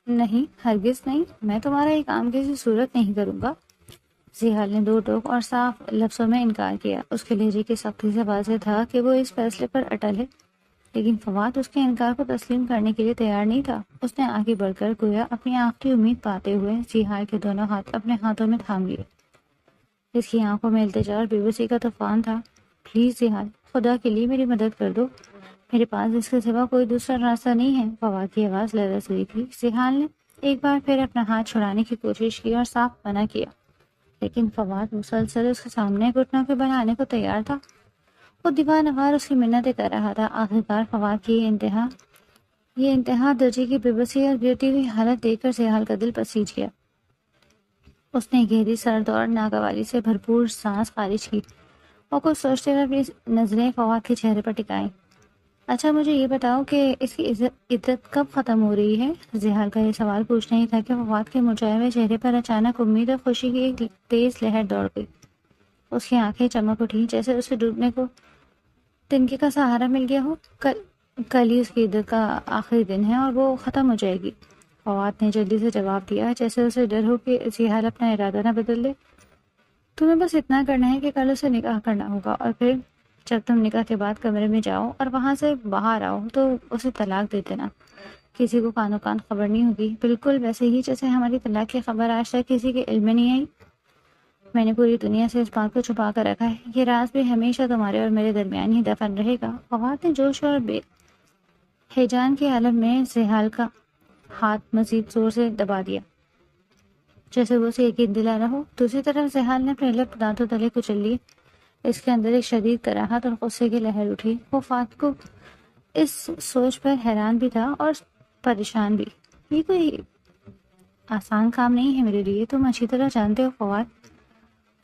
نہیں، ہرگز نہیں، میں تمہارا یہ کام کسی صورت نہیں کروں گا۔ زیحال نے دو ٹوک اور صاف لفظوں میں انکار کیا۔ اس کے لہجے کی سختی سے واضح تھا کہ وہ اس فیصلے پر اٹل ہے، لیکن فواد اس کے انکار کو تسلیم کرنے کے لیے تیار نہیں تھا۔ اس نے آگے بڑھ کر گویا اپنی آخری امید پاتے ہوئے زیحال کے دونوں ہاتھ اپنے ہاتھوں میں تھام لیے۔ اس کی آنکھوں میں التجا اور بے بسی کا طوفان تھا۔ پلیز زیحال، خدا کے لیے میری مدد کر دو، میرے پاس اس کے سوا کوئی دوسرا راستہ نہیں ہے۔ فواد کی آواز لرز گئی تھی۔ زیحال نے ایک بار پھر اپنا ہاتھ چھڑانے کی کوشش کی اور صاف منع کیا، لیکن فواد مسلسل اس کے سامنے گھٹنوں کے بل آنے کو تیار تھا۔ وہ دیوانوار اس کی منتیں کر رہا تھا۔ آخرکار فواد کی یہ انتہا درجے کی بے بسی اور گرتی ہوئی حالت دیکھ کر زیحال کا دل پسیج گیا۔ اس نے گہری سرد اور ناگواری سے بھرپور سانس خارج کی اور کچھ سوچتے ہوئے اپنی نظریں فواد کے چہرے پر ٹکائیں۔ اچھا مجھے یہ بتاؤ کہ اس کی عدت کب ختم ہو رہی ہے؟ زیحال کا یہ سوال پوچھنا ہی تھا کہ فواد کے مرجھائے ہوئے چہرے پر اچانک امید اور خوشی کی ایک تیز لہر دوڑ گئی۔ اس کی آنکھیں چمک اٹھی جیسے اسے ڈوبنے کو تنکے کا سہارا مل گیا ہو۔ کل ہی اس کی عدت کا آخری دن ہے اور وہ ختم ہو جائے گی۔ فواد نے جلدی سے جواب دیا جیسے اسے ڈر ہو کہ زیحال اپنا ارادہ نہ بدل دے۔ تمہیں بس اتنا کرنا ہے کہ کل اسے نکاح کرنا ہوگا، اور پھر جب تم نکاح کے بعد کمرے میں جاؤ اور وہاں سے باہر آؤ تو اسے طلاق دے دینا۔ کسی کو کانوں کان خبر نہیں ہوگی، بالکل ویسے ہی جیسے ہماری طلاق کی خبر آج تک کسی کے علم میں نہیں آئی۔ میں نے پوری دنیا سے اس بات کو چھپا کر رکھا ہے، یہ راز بھی ہمیشہ تمہارے اور میرے درمیان ہی دفن رہے گا۔ فواد نے جوش اور بے ہیجان کے عالم میں زیحال کا ہاتھ مزید زور سے دبا دیا جیسے وہ اسے یقین دلا رہا ہو۔ دوسری طرف زیحال نے اپنے لب دانتوں تلے کچل لیے۔ اس کے اندر ایک شدید کراہت اور غصے کی لہر اٹھی۔ وہ فواد کو اس سوچ پر حیران بھی تھا اور پریشان بھی۔ یہ کوئی آسان کام نہیں ہے میرے لیے، تم اچھی طرح جانتے ہو فواد،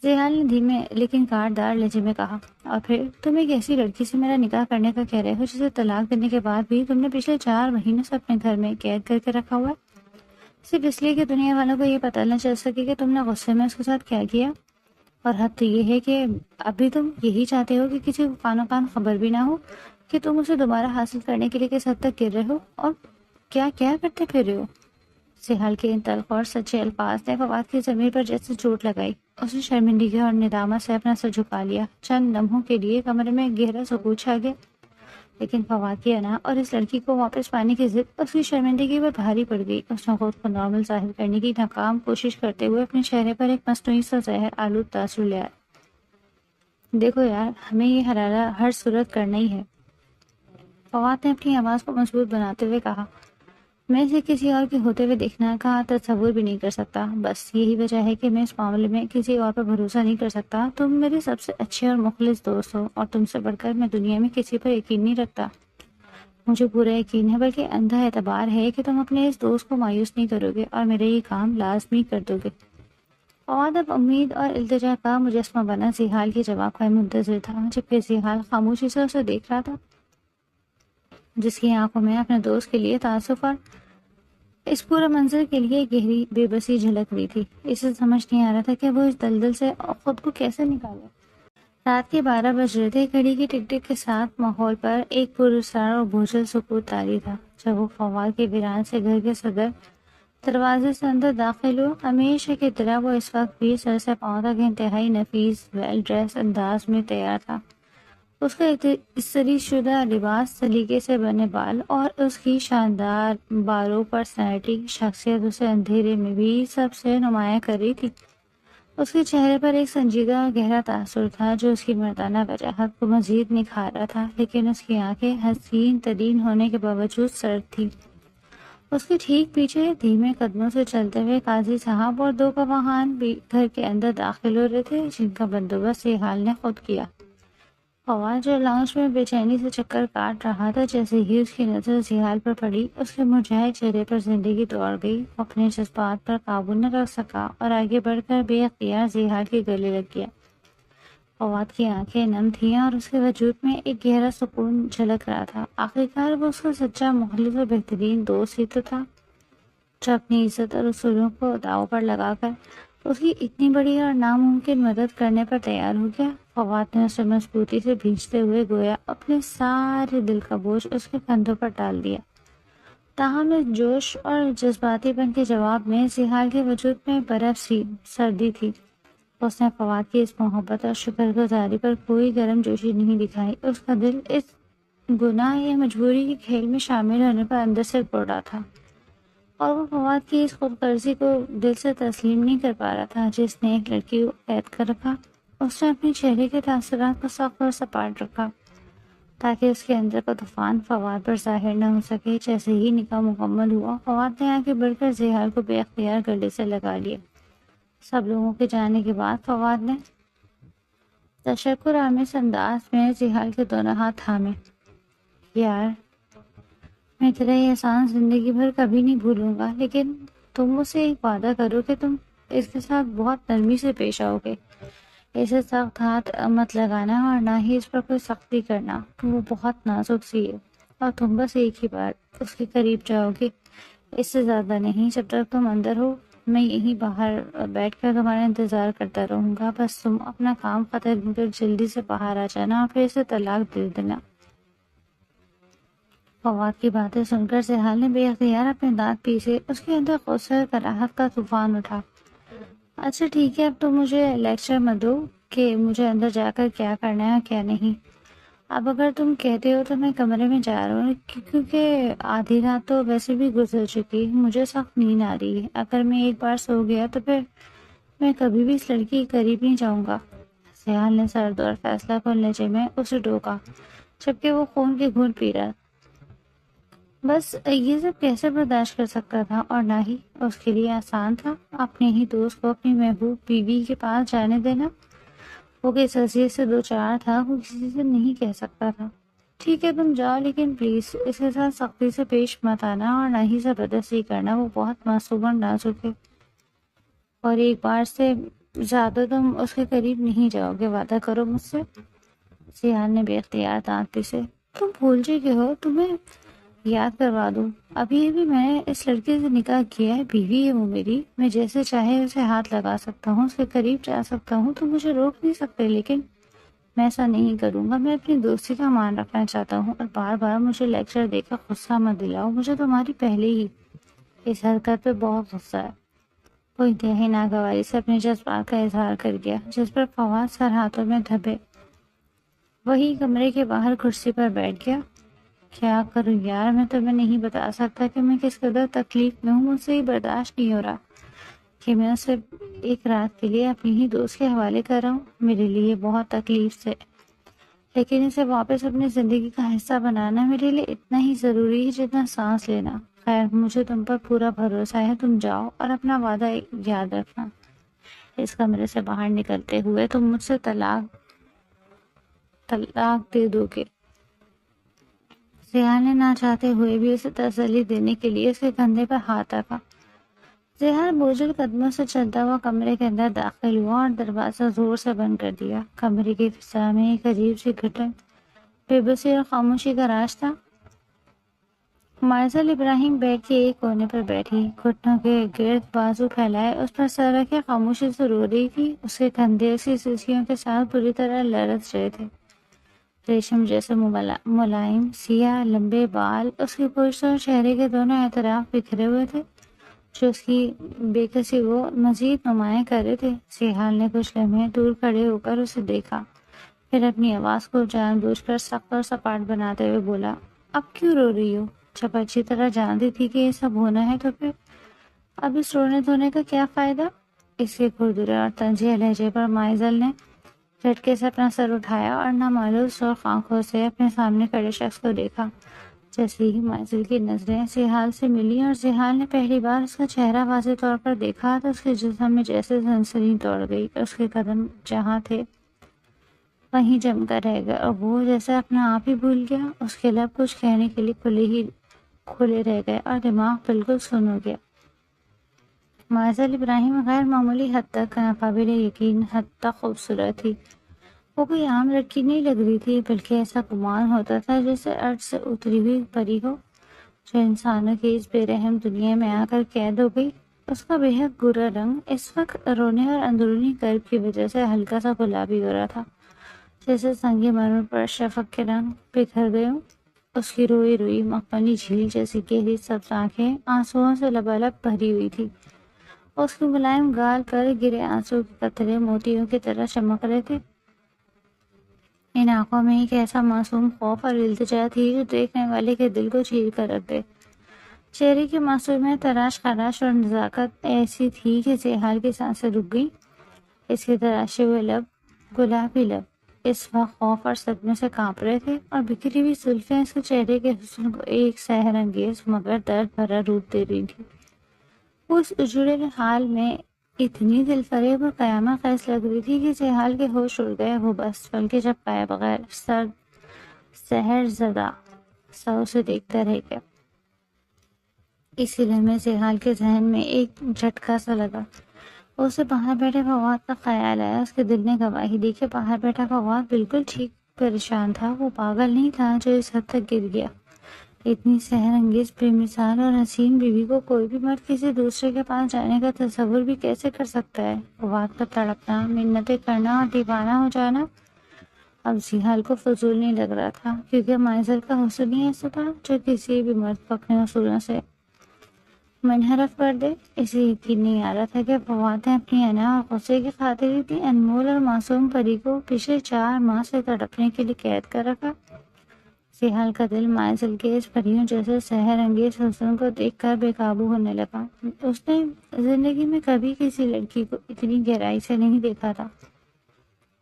زیحال نے دھیمے لیکن کاٹدار لہجے میں کہا۔ اور پھر تم ایک ایسی لڑکی سے میرا نکاح کرنے کا کہہ رہے ہو جسے طلاق دینے کے بعد بھی تم نے پچھلے 4 مہینوں سے اپنے گھر میں قید کر کے رکھا ہوا ہے، صرف اس لیے کہ دنیا والوں کو یہ پتہ نہ چل سکے کہ تم نے غصے میں اس کے ساتھ کیا کیا۔ اور حد تو یہ ہے کہ ابھی تم یہی چاہتے ہو کہ کسی کو کانوں کان خبر بھی نہ ہو کہ تم اسے دوبارہ حاصل کرنے کے لیے کس حد تک گر رہے ہو اور کیا کیا کرتے پھر رہے ہو۔ زیحال کے ان تلخ اور سچے الفاظ نے فواد کی ضمیر پر جیسے چوٹ لگائی۔ اس نے شرمندگی اور ندامت سے اپنا سر جھکا لیا۔ چند لمحوں کے لیے کمرے میں گہرا سکوت چھا گیا، لیکن فواد کی انا اور اس لڑکی کو واپس پانے کی ضد اس کی شرمندگی پر بھاری پڑ گئی۔ اس نے خود کو نارمل ظاہر کرنے کی ناکام کوشش کرتے ہوئے اپنے چہرے پر ایک مصنوعی سا زہر آلود تاثر لیا۔ دیکھو یار، ہمیں یہ حلالہ ہر صورت کرنا ہی ہے، فواد نے اپنی آواز کو مضبوط بناتے ہوئے کہا۔ میں اسے کسی اور کے ہوتے ہوئے دیکھنا کا تصور بھی نہیں کر سکتا، بس یہی وجہ ہے کہ میں اس معاملے میں کسی اور پر بھروسہ نہیں کر سکتا۔ تم میرے سب سے اچھے اور مخلص دوست ہو، اور تم سے بڑھ کر میں دنیا میں کسی پر یقین نہیں رکھتا۔ مجھے پورا یقین ہے، بلکہ اندھا اعتبار ہے کہ تم اپنے اس دوست کو مایوس نہیں کرو گے اور میرا یہ کام لازمی کر دو گے۔ فواد اب امید اور التجا کا مجسمہ بنا زیحال کے جواب کا منتظر تھا، جبکہ زیحال خاموشی سے اسے دیکھ رہا تھا، جس کی آنکھوں میں اپنے دوست کے لیے تعصب اور اس پورے منظر کے لیے گہری بے بسی جھلک رہی تھی۔ اسے سمجھ نہیں آ رہا تھا کہ وہ اس دلدل سے خود کو کیسے نکالے۔ رات کے 12 بج رہے تھے۔ گھڑی کی ٹک ٹک کے ساتھ ماحول پر ایک پراسرار اور بوجھل سکوت طاری تھا۔ جب وہ فواد کے ویران سے گھر کے صدر دروازے سے اندر داخل ہوا، ہمیشہ کی طرح وہ اس وقت بھی سر سے پاؤں تک انتہائی نفیس ویل ڈریس انداز میں تیار تھا۔ اس کا استری شدہ لباس، سلیقے سے بنے بال اور اس کی شاندار بارو پرسنالٹی شخصیت اسے اندھیرے میں بھی سب سے نمایاں کر رہی تھی۔ اس کے چہرے پر ایک سنجیدہ اور گہرا تاثر تھا جو اس کی مردانہ وجاہت کو مزید نکھار رہا تھا، لیکن اس کی آنکھیں حسین ترین ہونے کے باوجود سرد تھیں۔ اس کے ٹھیک پیچھے دھیمے قدموں سے چلتے ہوئے قاضی صاحب اور 2 گواہان بھی گھر کے اندر داخل ہو رہے تھے، جن کا بندوبست زیحال نے خود کیا۔ فواد جو لاؤنج میں بے چینی سے چکر کاٹ رہا تھا، جیسے ہی اس کی نظر زیحال پر پڑی، اس کے مرجھائے چہرے پر زندگی دوڑ گئی۔ وہ اپنے جذبات پر قابو نہ رکھ سکا اور آگے بڑھ کر بے اختیار زیحال کے گلے لگ گیا۔ فواد کی آنکھیں نم تھیں اور اس کے وجود میں ایک گہرا سکون جھلک رہا تھا۔ آخرکار وہ اس کا سچا مخلص اور بہترین دوست ہی تو تھا، جو اپنی عزت اور اصولوں کو داؤ پر لگا کر اس کی اتنی بڑی اور ناممکن مدد کرنے پر تیار ہو گیا۔ فواد نے اسے مضبوطی سے بھینچتے ہوئے گویا اپنے سارے دل کا بوجھ اس کے کندھوں پر ڈال دیا۔ تاہم اس جوش اور جذباتی پن کے جواب میں زحال کے وجود میں برف سی سردی تھی۔ اس نے فواد کی اس محبت اور شکر گزاری پر کوئی گرم جوشی نہیں دکھائی۔ اس کا دل اس گناہ یا مجبوری کے کھیل میں شامل ہونے پر اندر سے پڑا تھا، اور وہ فواد کی اس خود غرضی کو دل سے تسلیم نہیں کر پا رہا تھا جس نے ایک لڑکی کو قید کر رکھا۔ اس نے اپنے چہرے کے تاثرات کو سخت اور سپاٹ رکھا تاکہ اس کے اندر کا طوفان فواد پر ظاہر نہ ہو سکے۔ جیسے ہی نکاح مکمل ہوا، فواد نے آگے بڑھ کر زحال کو بے اختیار گلے سے لگا لیا۔ سب لوگوں کے جانے کے بعد فواد نے تشکر آمیز انداز میں زحال کے دونوں ہاتھ تھامے۔ یار، میں تیرا یہ احسان زندگی بھر کبھی نہیں بھولوں گا، لیکن تم مجھ سے ایک وعدہ کرو کہ تم اس کے ساتھ بہت نرمی سے پیش آؤ گے۔ اسے سخت ہاتھ مت لگانا اور نہ ہی اس پر کوئی سختی کرنا۔ وہ بہت نازک سی ہے اور تم بس ایک ہی بار اس کے قریب جاؤ گے، اس سے زیادہ نہیں۔ جب تک تم اندر ہو میں یہیں باہر بیٹھ کر تمہارا انتظار کرتا رہوں گا۔ بس تم اپنا کام ختم کر جلدی سے باہر آ جانا اور پھر اسے طلاق دے دینا۔ فواد کی باتیں سن کر زحال نے بے اختیار اپنے دانت پیسے۔ اس کے اندر غصہ اور کراہت کا طوفان اٹھا۔ اچھا ٹھیک ہے، اب تو مجھے لیکچر مت دو کہ مجھے اندر جا کر کیا کرنا ہے اور کیا نہیں۔ اب اگر تم کہتے ہو تو میں کمرے میں جا رہا ہوں، کیونکہ آدھی رات تو ویسے بھی گزر چکی، مجھے سخت نیند آ رہی ہے۔ اگر میں ایک بار سو گیا تو پھر میں کبھی بھی اس لڑکی کے قریب نہیں جاؤں گا۔ زحال نے سرد اور فیصلہ کن لہجے میں اسے ٹوکا جبکہ وہ خون کے گھونٹ پی رہا۔ بس یہ سب کیسے برداشت کر سکتا تھا، اور نہ ہی اس کے لیے آسان تھا اپنے ہی دوست کو اپنی محبوب بیوی کے پاس جانے دینا۔ وہ کس حیثیت سے دو چار تھا وہ کسی سے نہیں کہہ سکتا تھا۔ ٹھیک ہے تم جاؤ، لیکن پلیز اس کے ساتھ سختی سے پیش مت آنا اور نہ ہی زبردستی کرنا۔ وہ بہت معصوم اور نازک ہے، اور ایک بار سے زیادہ تم اس کے قریب نہیں جاؤ گے، وعدہ کرو مجھ سے۔ زحال نے بے اختیار دانت پیسے۔ تم بھول چکے ہو، تمہیں یاد کروا دوں، ابھی ابھی میں نے اس لڑکے سے نکاح کیا ہے، بیوی ہے وہ میری۔ میں جیسے چاہے اسے ہاتھ لگا سکتا ہوں، اس کے قریب جا سکتا ہوں، تو مجھے روک نہیں سکتے، لیکن میں ایسا نہیں کروں گا۔ میں اپنی دوستی کا مان رکھنا چاہتا ہوں، اور بار بار مجھے لیکچر دے کر غصہ مت دلاؤ۔ مجھے تمہاری پہلے ہی اس حرکت پہ بہت غصہ ہے۔ وہ انتہائی ناگواری سے اپنے جذبات کا اظہار کر گیا، جس پر فواد سر ہاتھوں میں دھبے وہی کمرے کے باہر کرسی پر بیٹھ گیا۔ کیا کروں یار، میں تمہیں نہیں بتا سکتا کہ میں کس قدر تکلیف میں ہوں۔ مجھ سے یہ برداشت نہیں ہو رہا کہ میں اسے ایک رات کے لیے اپنی ہی دوست کے حوالے کر رہا ہوں۔ میرے لیے بہت تکلیف سے، لیکن اسے واپس اپنی زندگی کا حصہ بنانا میرے لیے اتنا ہی ضروری ہے جتنا سانس لینا۔ خیر، مجھے تم پر پورا بھروسہ ہے، تم جاؤ اور اپنا وعدہ یاد رکھنا۔ اس کمرے سے باہر نکلتے ہوئے تم مجھ سے طلاق دے دو گے۔ زحال نے نہ چاہتے ہوئے بھی اسے تسلی دینے کے لیے اس کے کندھے پر ہاتھ رکھا۔ زحال بوجھل قدموں سے چلتا ہوا کمرے کے اندر داخل ہوا اور دروازہ زور سے بند کر دیا۔ کمرے کی فضا میں ایک عجیب سی گھٹن، بے بسی اور خاموشی کا راج تھا۔ مائزل ابراہیم بیڈ کے ایک کونے پر بیٹھی، گھٹنوں کے گرد بازو پھیلائے اس پر سر رکھے خاموشی سے رو رہی تھی۔ اس کے کندھے اسی سلسیوں کے ساتھ بری طرح لرز رہے تھے۔ ریشم جیسے ملائم سیاہ لمبے بال اس کے پشت اور چہرے کے دونوں اطراف بکھرے ہوئے تھے، جو اس کی بے کسی کو مزید نمایاں کر رہے تھے۔ زحال نے کچھ لمحے دور کھڑے ہو کر اسے دیکھا، پھر اپنی آواز کو جان بوجھ کر سخت اور سپاٹ بناتے ہوئے بولا، اب کیوں رو رہی ہو؟ جب اچھی طرح جانتی تھی کہ یہ سب ہونا ہے تو پھر اب اس رونے دھونے کا کیا فائدہ؟ اس کے کھردرے اور تنزیہ لہجے پر مائزل نے جھٹکے سے اپنا سر اٹھایا اور نامعلوم سرخ آنکھوں سے اپنے سامنے کھڑے شخص کو دیکھا۔ جیسے ہی مائزل کی نظریں زحال سے ملی اور زحال نے پہلی بار اس کا چہرہ واضح طور پر دیکھا تو اس کے جسم میں جیسے سنسنی دوڑ گئی۔ اس کے قدم جہاں تھے وہیں جم کر رہ گئے اور وہ جیسے اپنا آپ ہی بھول گیا۔ اس کے لب کچھ کہنے کے لیے کھلے رہ گئے اور دماغ بالکل سن ہو گیا۔ مائزل ابراہیم غیر معمولی حد تک ناقابل یقین حد تک خوبصورت تھی۔ وہ کوئی عام لڑکی نہیں لگ رہی تھی، بلکہ ایسا گمان ہوتا تھا جیسے ارض سے اتری ہوئی پری ہو جو انسانوں کی اس بے رحم دنیا میں آ کر قید ہو گئی۔ اس کا بے حد برا رنگ اس وقت رونے اور اندرونی کرب کی وجہ سے ہلکا سا گلابی ہو رہا تھا، جیسے سنگ مرمر پر شفق کے رنگ بکھر گئے ہوں۔ اس کی روئی روئی مخملی جھیل جیسی گہری سبز آنکھیں آنسوؤں سے لبالب بھری ہوئی تھی۔ اس کے ملائم گال پر گرے آنسو کے قطرے موتیوں کی طرح چمک رہے تھے۔ ان آنکھوں میں ایک ایسا معصوم خوف اور التجا تھی جو دیکھنے والے کے دل کو چیر کر رکھ دے۔ چہرے کی معصومیت، تراش خراش اور نزاکت ایسی تھی کہ زحال کی سانسیں رک گئیں۔ اس کے تراشے ہوئے لب، گلابی لب، اس وقت خوف اور صدمے سے کانپ رہے تھے، اور بکھری ہوئی زلفیں اس کے چہرے کے حسن کو ایک سحر انگیز مگر درد بھرا روپ دے رہی تھی۔ اس اجڑے حال میں اتنی دل فریب اور قیامت خیز لگ رہی تھی کہ زحال کے ہوش اڑ گئے۔ وہ بس پلکیں جھپکائے بغیر سرد سحر زدہ سا اسے دیکھتا رہ گیا۔ اسی لمحے زحال کے ذہن میں ایک جھٹکا سا لگا۔ اسے باہر بیٹھے فواد کا خیال آیا۔ اس کے دل نے گواہی دی کہ باہر بیٹھا فواد بالکل ٹھیک پریشان تھا۔ وہ پاگل نہیں تھا جو اس حد تک گر گیا۔ اتنی سحر انگیز، بے مثال اور حسین بیوی کو کوئی بھی مرد کسی دوسرے کے پاس جانے کا تصور بھی کیسے کر سکتا ہے؟ فواد کا تڑپنا، منتیں کرنا اور دیوانہ ہو جانا اب زحال کو فضول نہیں لگ رہا تھا، کیونکہ مائزل کا حسن ہی ایسا تھا جو کسی بھی مرد کو اپنے اصولوں سے منحرف کر دے۔ اسے یقین نہیں آ رہا تھا کہ فواد نے اپنی انا اور غصے کی خاطر اتنی انمول اور معصوم پری کو پچھلے 4 ماہ سے تڑپنے کے لیے قید کر رکھا۔ زحال کا دل مائزل کے اس پریوں جیسے سحر انگیز حسن کو دیکھ کر بے قابو ہونے لگا۔ اس نے زندگی میں کبھی کسی لڑکی کو اتنی گہرائی سے نہیں دیکھا تھا،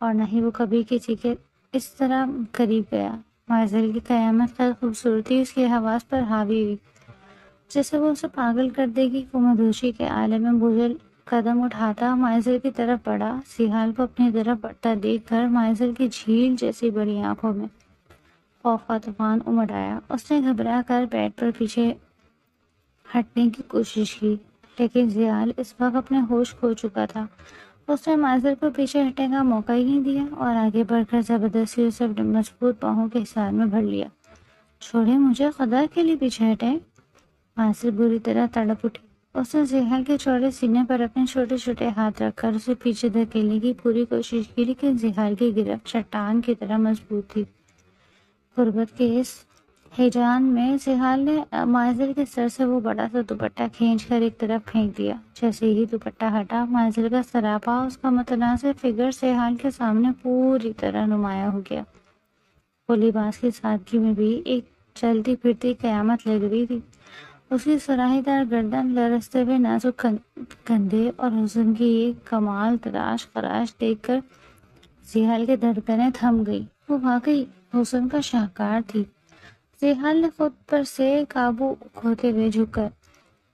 اور نہ ہی وہ کبھی کسی کے اس طرح قریب گیا۔ مائزل کی قیامت کا خوبصورتی اس کے حواس پر حاوی ہوئی، جیسے وہ اسے پاگل کر دے گی۔ وہ مدہوشی کے عالم میں بوجھل قدم اٹھاتا مائزل کی طرف بڑھا۔ زحال کو اپنی طرف بڑھتا دیکھ کر مائزل کی جھیل جیسی بڑی آنکھوں میں خوف کا طوفان امڑ آیا۔ اس نے گھبرا کر بیڈ پر پیچھے ہٹنے کی کوشش کی، لیکن زحال اس وقت اپنے ہوش کھو چکا تھا۔ اس نے مائزل کو پیچھے ہٹنے کا موقع ہی نہیں دیا اور آگے بڑھ کر زبردستی اسے اپنے مضبوط باہوں کے حصار میں بھر لیا۔ چھوڑے مجھے، خدا کے لیے پیچھے ہٹیں۔ مائزل بری طرح تڑپ اٹھی۔ اس نے زحال کے چوڑے سینے پر اپنے چھوٹے چھوٹے ہاتھ رکھ کر اسے پیچھے دھکیلنے کی پوری کوشش کی، لیکن زحال کی گرفت چٹان کی طرح مضبوط تھی۔ غربت کے اس ہیجان میں زحال نے مائزل کے سر سے وہ بڑا سا دوپٹہ کھینچ کر ایک طرف پھینک دیا۔ جیسے ہی دوپٹہ ہٹا، مائزل کا سراپا، اس کا متنازع فگر زحال کے سامنے پوری طرح نمایاں ہو گیا۔ وہ لباس کی سادگی میں بھی ایک چلتی پھرتی قیامت لگ رہی تھی۔ اس کی سراہی دار گردن، لرزتے ہوئے نازک کندھے اور حسن کی ایک کمال تراش خراش دیکھ کر زحال کی دھڑکنیں تھم گئی۔ وہ واقعی حسن کا شاہکار تھی۔ زحال نے خود پر سے قابو کھوتے ہوئے جھک کر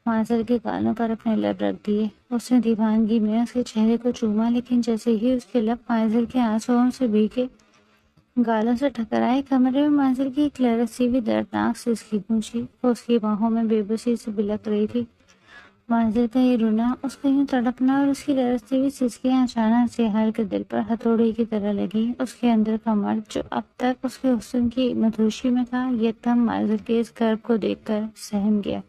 مائزل کے گالوں پر اپنے لب رکھ دیے۔ اس نے دیوانگی میں اس کے چہرے کو چوما، لیکن جیسے ہی اس کے لب مائزل کے آنسوؤں سے بھیگے گالوں سے ٹکرائے، کمرے میں مائزل کی ایک لرزتی ہوئی دردناک سسکی گونجی۔ وہ اس کی باہوں میں بے بسی سے بلک رہی تھی۔ مائزل کا یہ رونا، اس کا یوں تڑپنا اور اس کی لرزتی ہوئی سسکیاں اچانک زحال کے دل پر ہتھوڑے کی طرح لگی۔ اس کے اندر کا مرد جو اب تک اس کے حسن کی مدہوشی میں تھا، یکدم مائزل کے اس کرب کو دیکھ کر سہم گیا۔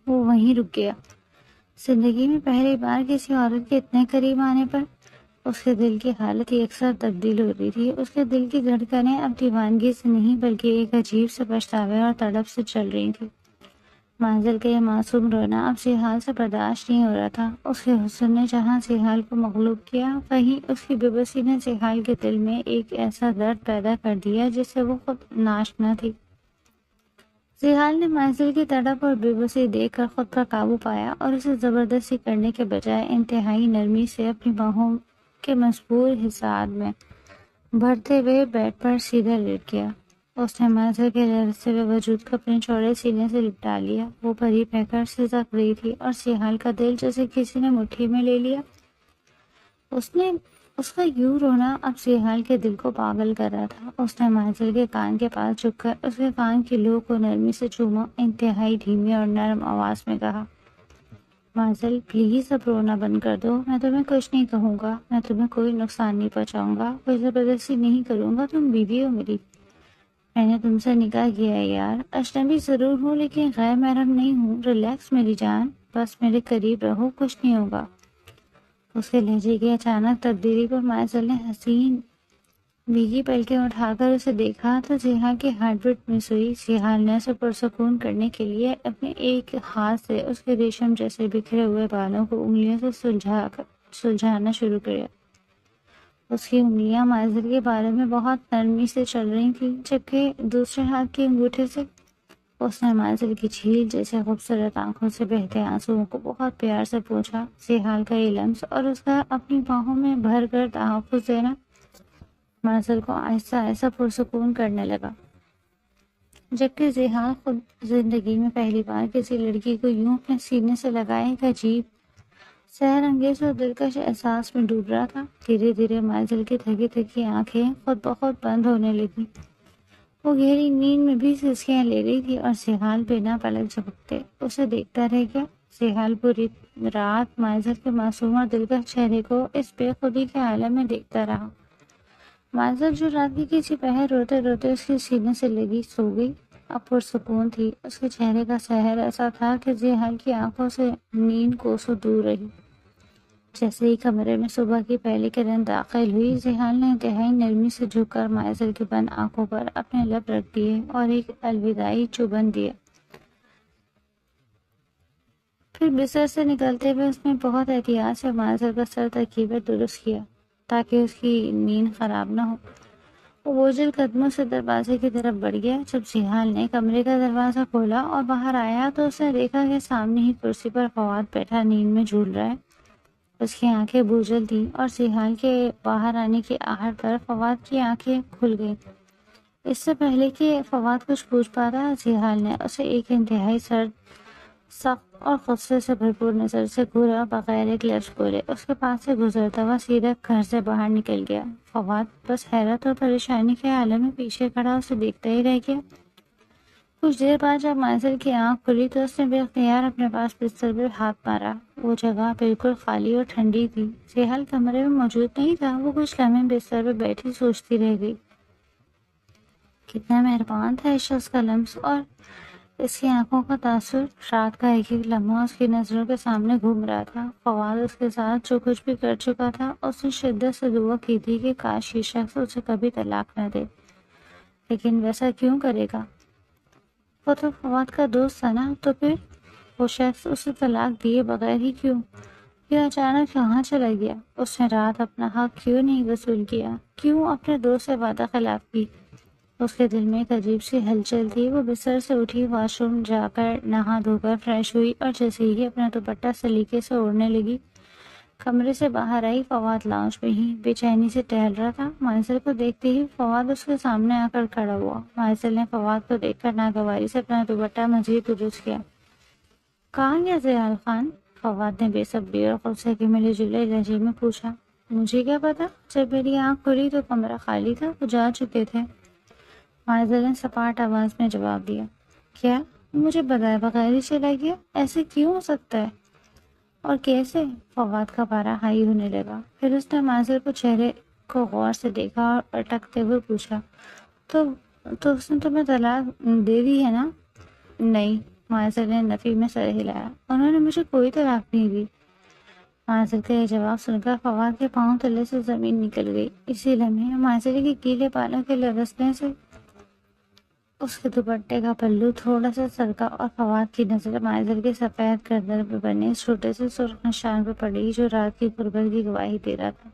وہ وہیں رک گیا۔ زندگی میں پہلی بار کسی عورت کے اتنے قریب آنے پر اس کے دل کی حالت یکسر تبدیل ہو رہی تھی۔ اس کے دل کی دھڑکنیں اب دیوانگی سے نہیں بلکہ ایک عجیب سے پچھتاوے اور تڑپ سے چل رہی تھی۔ مائزل کا یہ معصوم رونا اب زحال سے برداشت نہیں ہو رہا تھا۔ اس کے حسن نے جہاں زحال کو مغلوب کیا، وہیں اس کی بے بسی نے زحال کے دل میں ایک ایسا درد پیدا کر دیا جس سے وہ خود ناشنا تھی۔ زحال نے مائزل کی تڑپ اور بے بسی دیکھ کر خود پر قابو پایا اور اسے زبردستی کرنے کے بجائے انتہائی نرمی سے اپنی باہوں کے مضبوط حصار میں بھرتے ہوئے بیڈ پر سیدھا لیٹ گیا۔ اس نے مائزل کے لرزتے ہوئے وجود کو اپنے چوڑے سینے سے لپٹا لیا۔ وہ پری بہہ سسک رہی تھی اور زحال کا دل جیسے کسی نے مٹھی میں لے لیا۔ اس کا یوں رونا اب زحال کے دل کو پاگل کر رہا تھا۔ اس نے مائزل کے کان کے پاس جھک کر اس کے کان کی لو کو نرمی سے چوما، انتہائی دھیمی اور نرم آواز میں کہا، مائزل پلیز اب رونا بند کر دو۔ میں تمہیں کچھ نہیں کہوں گا، میں تمہیں کوئی نقصان نہیں پہنچاؤں گا، کوئی زبردستی نہیں کروں گا، تم بیوی ہو میری۔ میں نے تم سے نکاح کیا ہے یار، اجنبی ضرور ہوں لیکن غیر محرم نہیں ہوں۔ ریلیکس میری جان، بس میرے قریب رہو، کچھ نہیں ہوگا۔ اس کے لہجے کی اچانک تبدیلی پر مائزل نے حسین بھیگی پلکیں اٹھا کر اسے دیکھا تو سیحال کی ہارٹ بیٹ مس ہوئی۔ سیحال نے اسے پرسکون کرنے کے لیے اپنے ایک ہاتھ سے اس کے ریشم جیسے بکھرے ہوئے بالوں کو انگلیوں سے سلجھانا شروع کیا۔ اس کی انگلیاں مائزل کے بارے میں بہت نرمی سے چل رہی تھیں، جبکہ دوسرے ہاتھ کے انگوٹھے سے اس نے مائزل کی جھیل جیسے خوبصورت آنکھوں سے بہتے آنسوؤں کو بہت پیار سے پوچھا۔ سیحال کا یہ لمس اور اس کا اپنی باہوں میں بھر کر تحفظ دینا مائزل کو آہستہ آہستہ پرسکون کرنے لگا، جبکہ سیحال خود زندگی میں پہلی بار کسی لڑکی کو یوں اپنے سینے سے لگائے ایک عجیب سحر انگیز اور دلکش احساس میں ڈوب رہا تھا۔ دھیرے دھیرے مائزل کی تھکی تھکی آنکھیں خود بخود بند ہونے لگی۔ وہ گہری نیند میں بھی سسکیاں لے رہی تھی اور سیحال بنا پلک جھپکتے اسے دیکھتا رہ گیا۔ سیحال پوری رات مائزل کے معصوم اور دلکش چہرے کو اس بے خودی کے عالم میں دیکھتا رہا۔ مائزل جو رات کی کسی پہر روتے روتے اس کے سینے سے لگی سو گئی، اب پرسکون تھی۔ اس کے چہرے کا سحر ایسا تھا کہ سیحال کی آنکھوں سے نیند کوسوں دور رہی۔ جیسے ہی کمرے میں صبح کی پہلی کرن داخل ہوئی، سیحال نے انتہائی نرمی سے جھک کر مائزل کی بند آنکھوں پر اپنے لب رکھ دیے اور ایک الوداعی چبن دیا۔ پھر بستر سے نکلتے ہوئے اس نے بہت احتیاط سے مائزل کا سر تکیے پر درست کیا تاکہ اس کی نیند خراب نہ ہو۔ وہ بوجھل قدموں سے دروازے کی طرف بڑھ گیا۔ جب سیحال نے کمرے کا دروازہ کھولا اور باہر آیا تو اس نے دیکھا کہ سامنے ہی کرسی پر فواد بیٹھا نیند میں جھول رہا ہے۔ اس کی آنکھیں بوجھل تھیں اور سیحال کے باہر آنے کی آہٹ پر فواد کی آنکھیں کھل گئیں۔ اس سے پہلے کہ فواد کچھ پوچھ پاتا، سیحال نے اسے ایک انتہائی سرد، سخت اور غصے سے بھرپور نظر سے گھورا بغیر ایک لفظ بولے۔ اس کے پاس سے گزرتا ہوا سیرت گھر سے باہر نکل گیا۔ فواد بس حیرت اور پریشانی کے عالم میں پیچھے کھڑا اسے دیکھتا ہی رہ گیا۔ کچھ دیر بعد جب مائزل کی آنکھ کھلی تو اس نے بے اختیار اپنے پاس بستر پر ہاتھ مارا۔ وہ جگہ بالکل خالی اور ٹھنڈی تھی۔ سیحال کمرے میں موجود نہیں تھا۔ وہ کچھ لمحے بستر پر بیٹھی سوچتی رہ گئی۔ کتنا مہربان تھا اس شخص کا لمس اور اس کی آنکھوں کا تاثر۔ رات کا ایک ایک لمحہ اس کی نظروں کے سامنے گھوم رہا تھا۔ فواد اس کے ساتھ جو کچھ بھی کر چکا تھا، اس نے شدت سے دعا کی تھی کہ کاش یہ شخص اسے کبھی طلاق نہ دے، لیکن ویسا کیوں کرے گا؟ وہ تو فواد کا دوست تھا نا، تو پھر وہ شخص اسے طلاق دیے بغیر ہی کیوں اچانک کہاں چلا گیا؟ اس نے رات اپنا حق کیوں نہیں وصول کیا؟ کیوں اپنے دوست سے وعدہ خلاف کی؟ اس کے دل میں ایک عجیب سی ہلچل تھی۔ وہ بستر سے اٹھی، واش روم جا کر نہا دھو کر فریش ہوئی اور جیسے ہی اپنا دوپٹہ سلیقے سے اوڑھنے لگی، کمرے سے باہر آئی۔ فواد لاؤنج میں ہی بے چینی سے ٹہل رہا تھا۔ مائزل کو دیکھتے ہی فواد اس کے سامنے آ کر کھڑا ہوا۔ مائزل نے فواد کو دیکھ کر ناگواری سے اپنا دوپٹہ مزید درست کیا۔ کہاں گیا سیحال خان؟ فواد نے بے صبری اور غصے کے ملے جلے لہجے میں پوچھا۔ مجھے کیا پتا؟ جب میری آنکھ کھلی تو کمرہ خالی تھا، وہ جا چکے تھے، مائزل نے سپاٹ آواز میں جواب دیا۔ کیا؟ مجھے بتائے بغیر ہی چلا گیا؟ ایسے کیوں ہو سکتا ہے؟ اور کیسے؟ فواد کا پارا ہائی ہونے لگا۔ پھر اس نے مائزل کو چہرے کو غور سے دیکھا اور اٹکتے ہوئے پوچھا، تو اس نے تمہیں طلاق دے دی ہے نا؟ نہیں، مائزل نے نفی میں سر ہلایا۔ انہوں نے مجھے کوئی طلاق نہیں دی۔ مائزل کا یہ جواب سن کر فواد کے پاؤں تلے سے زمین نکل گئی۔ اسی لمحے مائزل کے گیلے بالوں کے لرزنے سے اس کے دوپٹے کا پلو تھوڑا سا سرکا اور فواد کی نظر مائزل کے سفید گردن پہ بنے اس چھوٹے سے سرخ نشان پہ پڑی جو رات کی غربت کی گواہی دے رہا تھا۔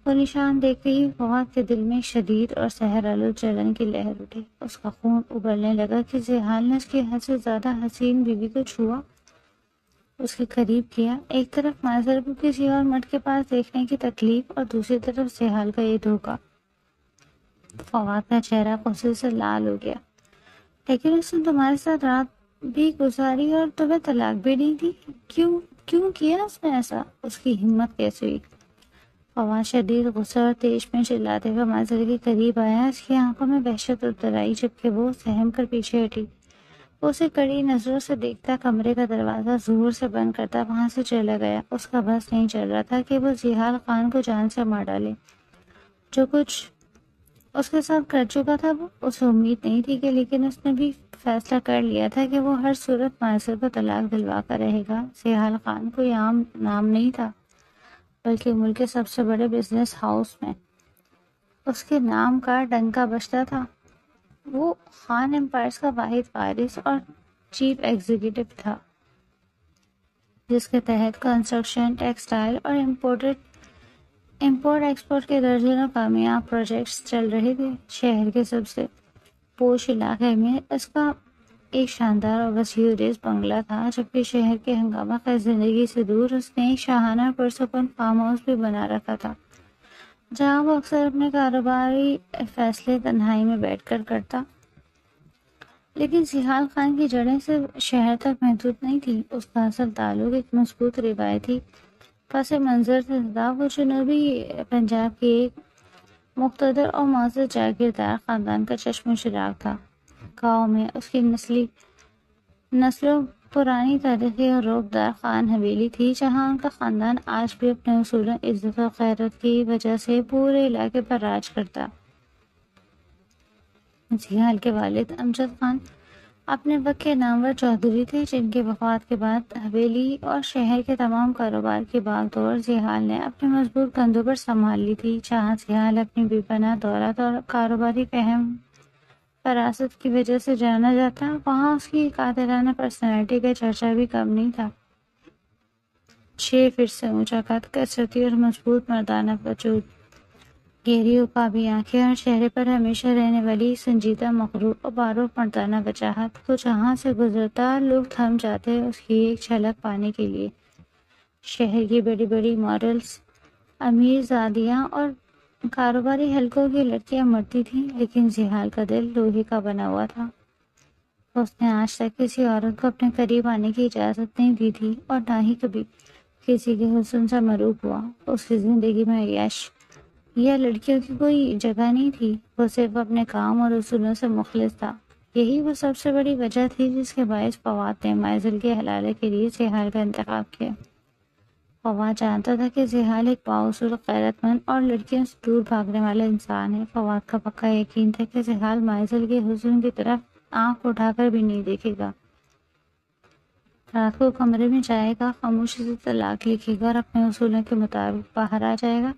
وہ نشان دیکھتے ہی فواد کے دل میں شدید اور سحر آلود جلن کی لہر اٹھی۔ اس کا خون ابلنے لگا کہ سیحال نے اس کی حد سے زیادہ حسین بیوی کو چھوا، اس کے قریب کیا۔ ایک طرف مائزل کو کسی اور مرد کے پاس دیکھنے کی تکلیف اور دوسری طرف سیحال کا یہ دھوکہ۔ فواد کا چہرہ غصے سے لال ہو گیا۔ لیکن اس نے تمہارے ساتھ رات بھی گزاری اور تمہیں طلاق بھی نہیں دی، کیوں کیا اس نے ایسا؟ اس کی ہمت کیسے ہوئی؟ فواد شدید غصہ اور تیش میں چلاتے ہوئے مائزل کے قریب آیا۔ اس کی آنکھوں میں وحشت اتر آئی جبکہ وہ سہم کر پیچھے ہٹی۔ وہ اسے کڑی نظروں سے دیکھتا، کمرے کا دروازہ زور سے بند کرتا وہاں سے چلا گیا۔ اس کا بس نہیں چل رہا تھا کہ وہ سیحال خان کو جان سے مار ڈالے۔ جو کچھ اس کے ساتھ کر چکا تھا وہ اسے امید نہیں تھی کہ، لیکن اس نے بھی فیصلہ کر لیا تھا کہ وہ ہر صورت مائزل کو طلاق دلوا کر رہے گا۔ سیحال خان کوئی عام نام نہیں تھا، بلکہ ملک کے سب سے بڑے بزنس ہاؤس میں اس کے نام کا ڈنکا بجتا تھا۔ وہ خان امپائرز کا واحد وارث اور چیف ایگزیکٹو تھا، جس کے تحت کنسٹرکشن، ٹیکسٹائل اور امپورٹ ایکسپورٹ کے درجنوں کامیاب پروجیکٹس چل رہے تھے۔ شہر کے سب سے پوش علاقے میں اس کا ایک شاندار اور وسیع ریز بنگلہ تھا، جبکہ شہر کے ہنگامہ خیز زندگی سے دور اس نے ایک شاہانہ پرسکون فارم ہاؤس بھی بنا رکھا تھا، جہاں وہ اکثر اپنے کاروباری فیصلے تنہائی میں بیٹھ کر کرتا۔ لیکن سیحال خان کی جڑیں صرف شہر تک محدود نہیں تھی۔ اس کا اصل تعلق ایک مضبوط روایتی پس منظر سے تھا۔ وہ جنوبی پنجاب کی ایک مقتدر اور معزز جاگیردار خاندان کا چشم و چراغ تھا۔ گاؤں میں اس کی نسلوں پرانی تاریخی اور روبدار خان حویلی تھی، جہاں ان کا خاندان آج بھی اپنے اصولوں، عزت و غیرت کی وجہ سے پورے علاقے پر راج کرتا۔ سیحال کے والد امجد خان اپنے وقت کے نامور چودھری تھے، جن کی وفات کے بعد حویلی اور شہر کے تمام کاروبار کی باغ دور سیحال نے اپنے مضبوط کندھوں پر سنبھال لی تھی۔ جہاں سیحال اپنی بے پناہ دولت اور کاروباری فہم فراست کی وجہ سے جانا جاتا، وہاں اس کی قاتلانہ پرسنالٹی کا چرچا بھی کم نہیں تھا۔ 6 فٹ سے اونچا قد، کثرتی اور مضبوط مردانہ وجود، گہری عقابی آنکھیں اور چہرے پر ہمیشہ رہنے والی سنجیدہ مغرور اور باروک مردانہ وجاہت، وہ جہاں سے گزرتا لوگ تھم جاتے اس کی ایک جھلک پانے کے لیے۔ شہر کی بڑی بڑی ماڈلز، امیر زادیاں اور کاروباری حلقوں کی لڑکیاں مرتی تھیں، لیکن سیحال کا دل لوہے کا بنا ہوا تھا۔ اس نے آج تک کسی عورت کو اپنے قریب آنے کی اجازت نہیں دی تھی، اور نہ ہی کبھی کسی کے حسن سے مروب ہوا۔ اس کی زندگی میں یش یا لڑکیوں کی کوئی جگہ نہیں تھی، وہ صرف اپنے کام اور اصولوں سے مخلص تھا۔ یہی وہ سب سے بڑی وجہ تھی جس کے باعث فواد نے مائزل کے حلالے کے لیے سیحال کا انتخاب کیا۔ فواد جانتا تھا کہ سیحال ایک بااصول، غیرت مند اور لڑکیوں سے دور بھاگنے والا انسان ہے۔ فواد کا پکا یقین تھا کہ سیحال مائزل کے حسن کی طرف آنکھ اٹھا کر بھی نہیں دیکھے گا۔ رات کو کمرے میں جائے گا، خاموشی سے طلاق لکھے گا اور اپنے اصولوں کے مطابق باہر آ جائے گا۔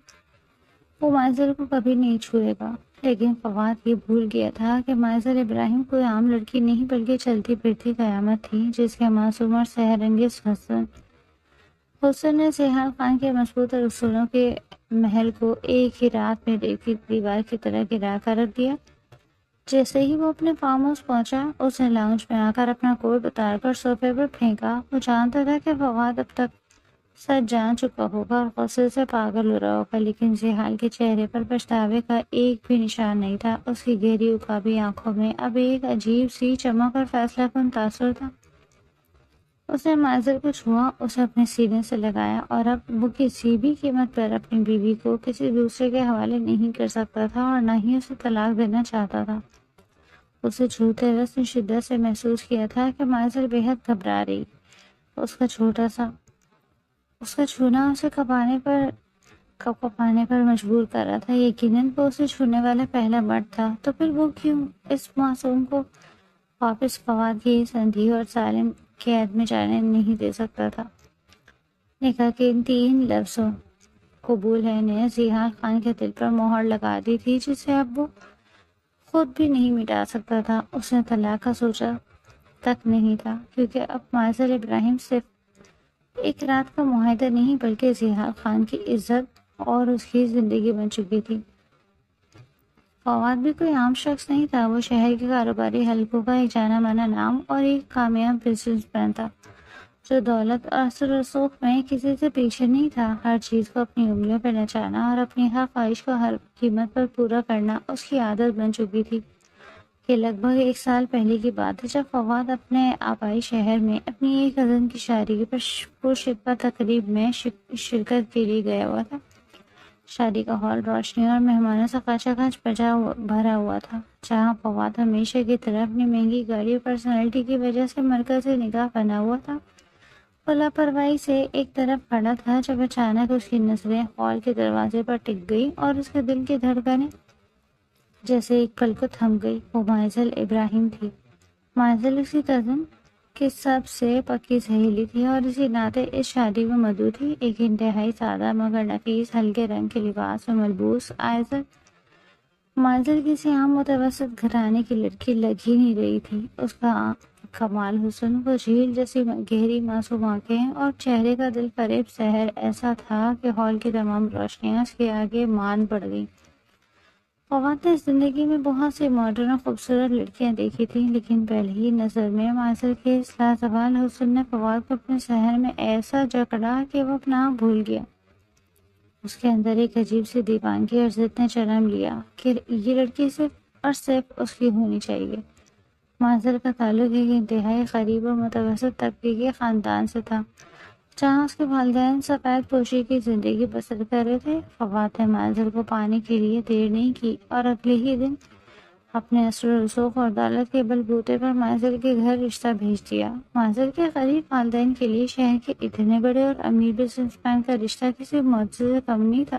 وہ مائزل کو کبھی نہیں چھوئے گا۔ لیکن فواد یہ بھول گیا تھا کہ مائزل ابراہیم کوئی عام لڑکی نہیں، بلکہ چلتی پھرتی قیامت تھی، جس کے معصوم اور سحر انگیز حسن نے سیحال خان کے مضبوط اصولوں کے محل کو ایک ہی رات میں دیکھتی دیوار کی طرح گرا کر رکھ دیا۔ جیسے ہی وہ اپنے فارم ہاؤس پہنچا، اس نے لاؤنج میں آ کر اپنا کوٹ اتار کر صوفے پر پھینکا۔ وہ جانتا تھا کہ فواد اب تک سچ جان چکا ہوگا اور غصے سے پاگل ہو رہا ہوگا، لیکن سیحال کے چہرے پر پچھتاوے کا ایک بھی نشان نہیں تھا۔ اس کی گہری عقابی آنکھوں میں اب ایک عجیب سی چمک اور فیصلہ کن تاثر تھا۔ اس نے مائزل کو چھوا، اسے اپنے سینے سے لگایا، اور اب وہ کسی بھی قیمت پر اپنی بیوی کو کسی دوسرے کے حوالے نہیں کر سکتا تھا، اور نہ ہی اسے طلاق دینا چاہتا تھا۔ اسے چھوتے ہوئے اس نے شدت سے محسوس کیا تھا کہ مائزل بے حد گھبرا رہی۔ اس کا چھونا اسے کپانے پر مجبور کر رہا تھا۔ یقیناً وہ اسے چھونے والا پہلا مرد تھا، تو پھر وہ کیوں اس معصوم کو واپس فواد کی اس اندھی اور ظالم قید میں جانے نہیں دے سکتا تھا؟ نکاح کے ان 3 لفظوں قبول ہے نے سیحال خان کے دل پر مہر لگا دی تھی، جسے اب وہ خود بھی نہیں مٹا سکتا تھا۔ اس نے طلاق کا سوچا تک نہیں تھا، کیونکہ اب مائزل ابراہیم صرف ایک رات کا معاہدہ نہیں، بلکہ سیحال خان کی عزت اور اس کی زندگی بن چکی تھی۔ فواد بھی کوئی عام شخص نہیں تھا، وہ شہر کے کاروباری حلقوں کا ایک جانا مانا نام اور ایک کامیاب بزنس مین تھا، جو دولت اور اثر و رسوخ میں کسی سے پیچھے نہیں تھا۔ ہر چیز کو اپنی انگلیوں پہ نچانا اور اپنی ہر خواہش کو ہر قیمت پر پورا کرنا اس کی عادت بن چکی تھی۔ یہ لگ بھگ 1 سال پہلے کی بات ہے، جب فواد اپنے آبائی شہر میں اپنی ایک کزن کی شادی پر پرشکوہ تقریب میں شرکت کے لیے گیا ہوا تھا۔ شادی کا ہال روشنی اور مہمانوں سے کھچا کھچ بھرا ہوا تھا، جہاں فواد ہمیشہ کی طرح اپنی مہنگی گاڑی اور پرسنالٹی کی وجہ سے مرکز نگاہ بنا ہوا تھا۔ وہ لاپرواہی سے ایک طرف کھڑا تھا، جب اچانک اس کی نظریں ہال کے دروازے پر ٹک گئی اور اس کے دل کی دھڑکنیں جیسے ایک پل کو تھم گئی۔ وہ مائزل ابراہیم تھی۔ مائزل اس کی کزن کی سب سے پکی سہیلی تھی، اور اسی ناطے اس شادی میں مدعو تھی۔ ایک انتہائی سادہ مگر نفیس ہلکے رنگ کے لباس میں ملبوس آئزر منزل کسی عام متوسط گھرانے کی لڑکی لگ ہی نہیں رہی تھی۔ اس کا کمال حسن، وہ جھیل جیسی گہری معصوم آنکھیں اور چہرے کا دل فریب سحر ایسا تھا کہ ہال کی تمام روشنیاں اس کے آگے مان پڑ گئیں۔ فواد نے زندگی میں بہت سی ماڈرن اور خوبصورت لڑکیاں دیکھی تھیں، لیکن پہلی ہی نظر میں منزل کے اس لازوال حسن نے فواد کو اپنے سحر میں ایسا جکڑا کہ وہ اپنا آپ بھول گیا۔ اس کے اندر ایک عجیب سی دیوانگی اور ضد نے جنم لیا کہ یہ لڑکی صرف اور صرف اس کی ہونی چاہیے۔ منزل کا تعلق ایک انتہائی غریب اور متوسط طبقے کے خاندان سے تھا، جہاں اس کے والدین سفید پوشی کی زندگی بسر کر رہے تھے۔ فواد نے منزل کو پانے کے لیے دیر نہیں کی اور اگلے ہی دن اپنے اثر و رسوخ اور دولت کے بل بوتے پر منزل کے گھر رشتہ بھیج دیا۔ منزل کے غریب والدین کے لیے شہر کے اتنے بڑے اور امیر بزنس مین کا رشتہ کسی معجزے سے کم نہیں تھا،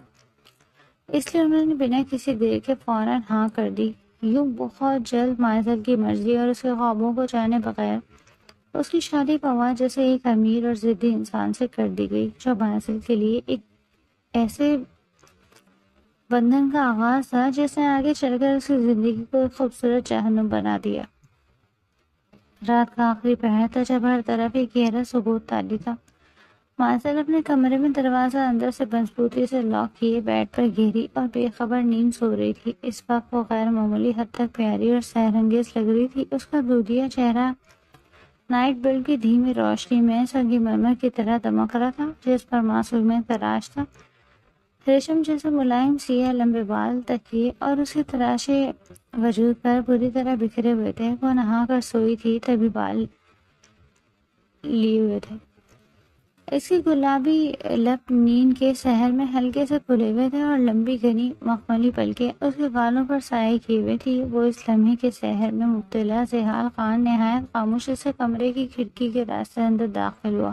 اس لیے انہوں نے بنا کسی دیر کے فوراً ہاں کر دی۔ یوں بہت جلد منزل کی مرضی اور اس کے خوابوں کو جانے بغیر اس کی شادی فواد جیسے ایک امیر اور ضدی انسان سے کر دی گئی، جو منزل کے لیے ایک ایسے بندھن کا آغاز تھا جس نے آگے چل کر اس کی زندگی کو ایک خوبصورت جہنم بنا دیا۔ رات کا آخری پہر تھا جب ہر طرف ایک گہرا سکوت طاری تھا۔ منزل اپنے کمرے میں دروازہ اندر سے مضبوطی سے لاک کیے بیڈ پر گہری اور بے خبر نیند سو رہی تھی۔ اس وقت وہ غیر معمولی حد تک پیاری اور سحر انگیز لگ رہی تھی۔ اس کا دودھیا چہرہ نائٹ بلب کی دھیمی روشنی میں سنگ مرمر کی طرح دمک رہا تھا، جس پر معصومیت کا راج تھا۔ ریشم جیسے ملائم سیاہ لمبے بال تکیے اور اس کے تراشے وجود پر بری طرح بکھرے ہوئے تھے۔ وہ نہا کر سوئی تھی تبھی بال لیے ہوئے تھے۔ اس کی گلابی لب نیند کے سحر میں ہلکے سے کھلے ہوئے تھے اور لمبی گھنی مخملی پلکیں اس کے گالوں پر سائے کیے ہوئے تھی۔ وہ اس لمحے کے سحر میں مبتلا زحال خان نہایت خاموشی سے کمرے کی کھڑکی کے راستے اندر داخل ہوا۔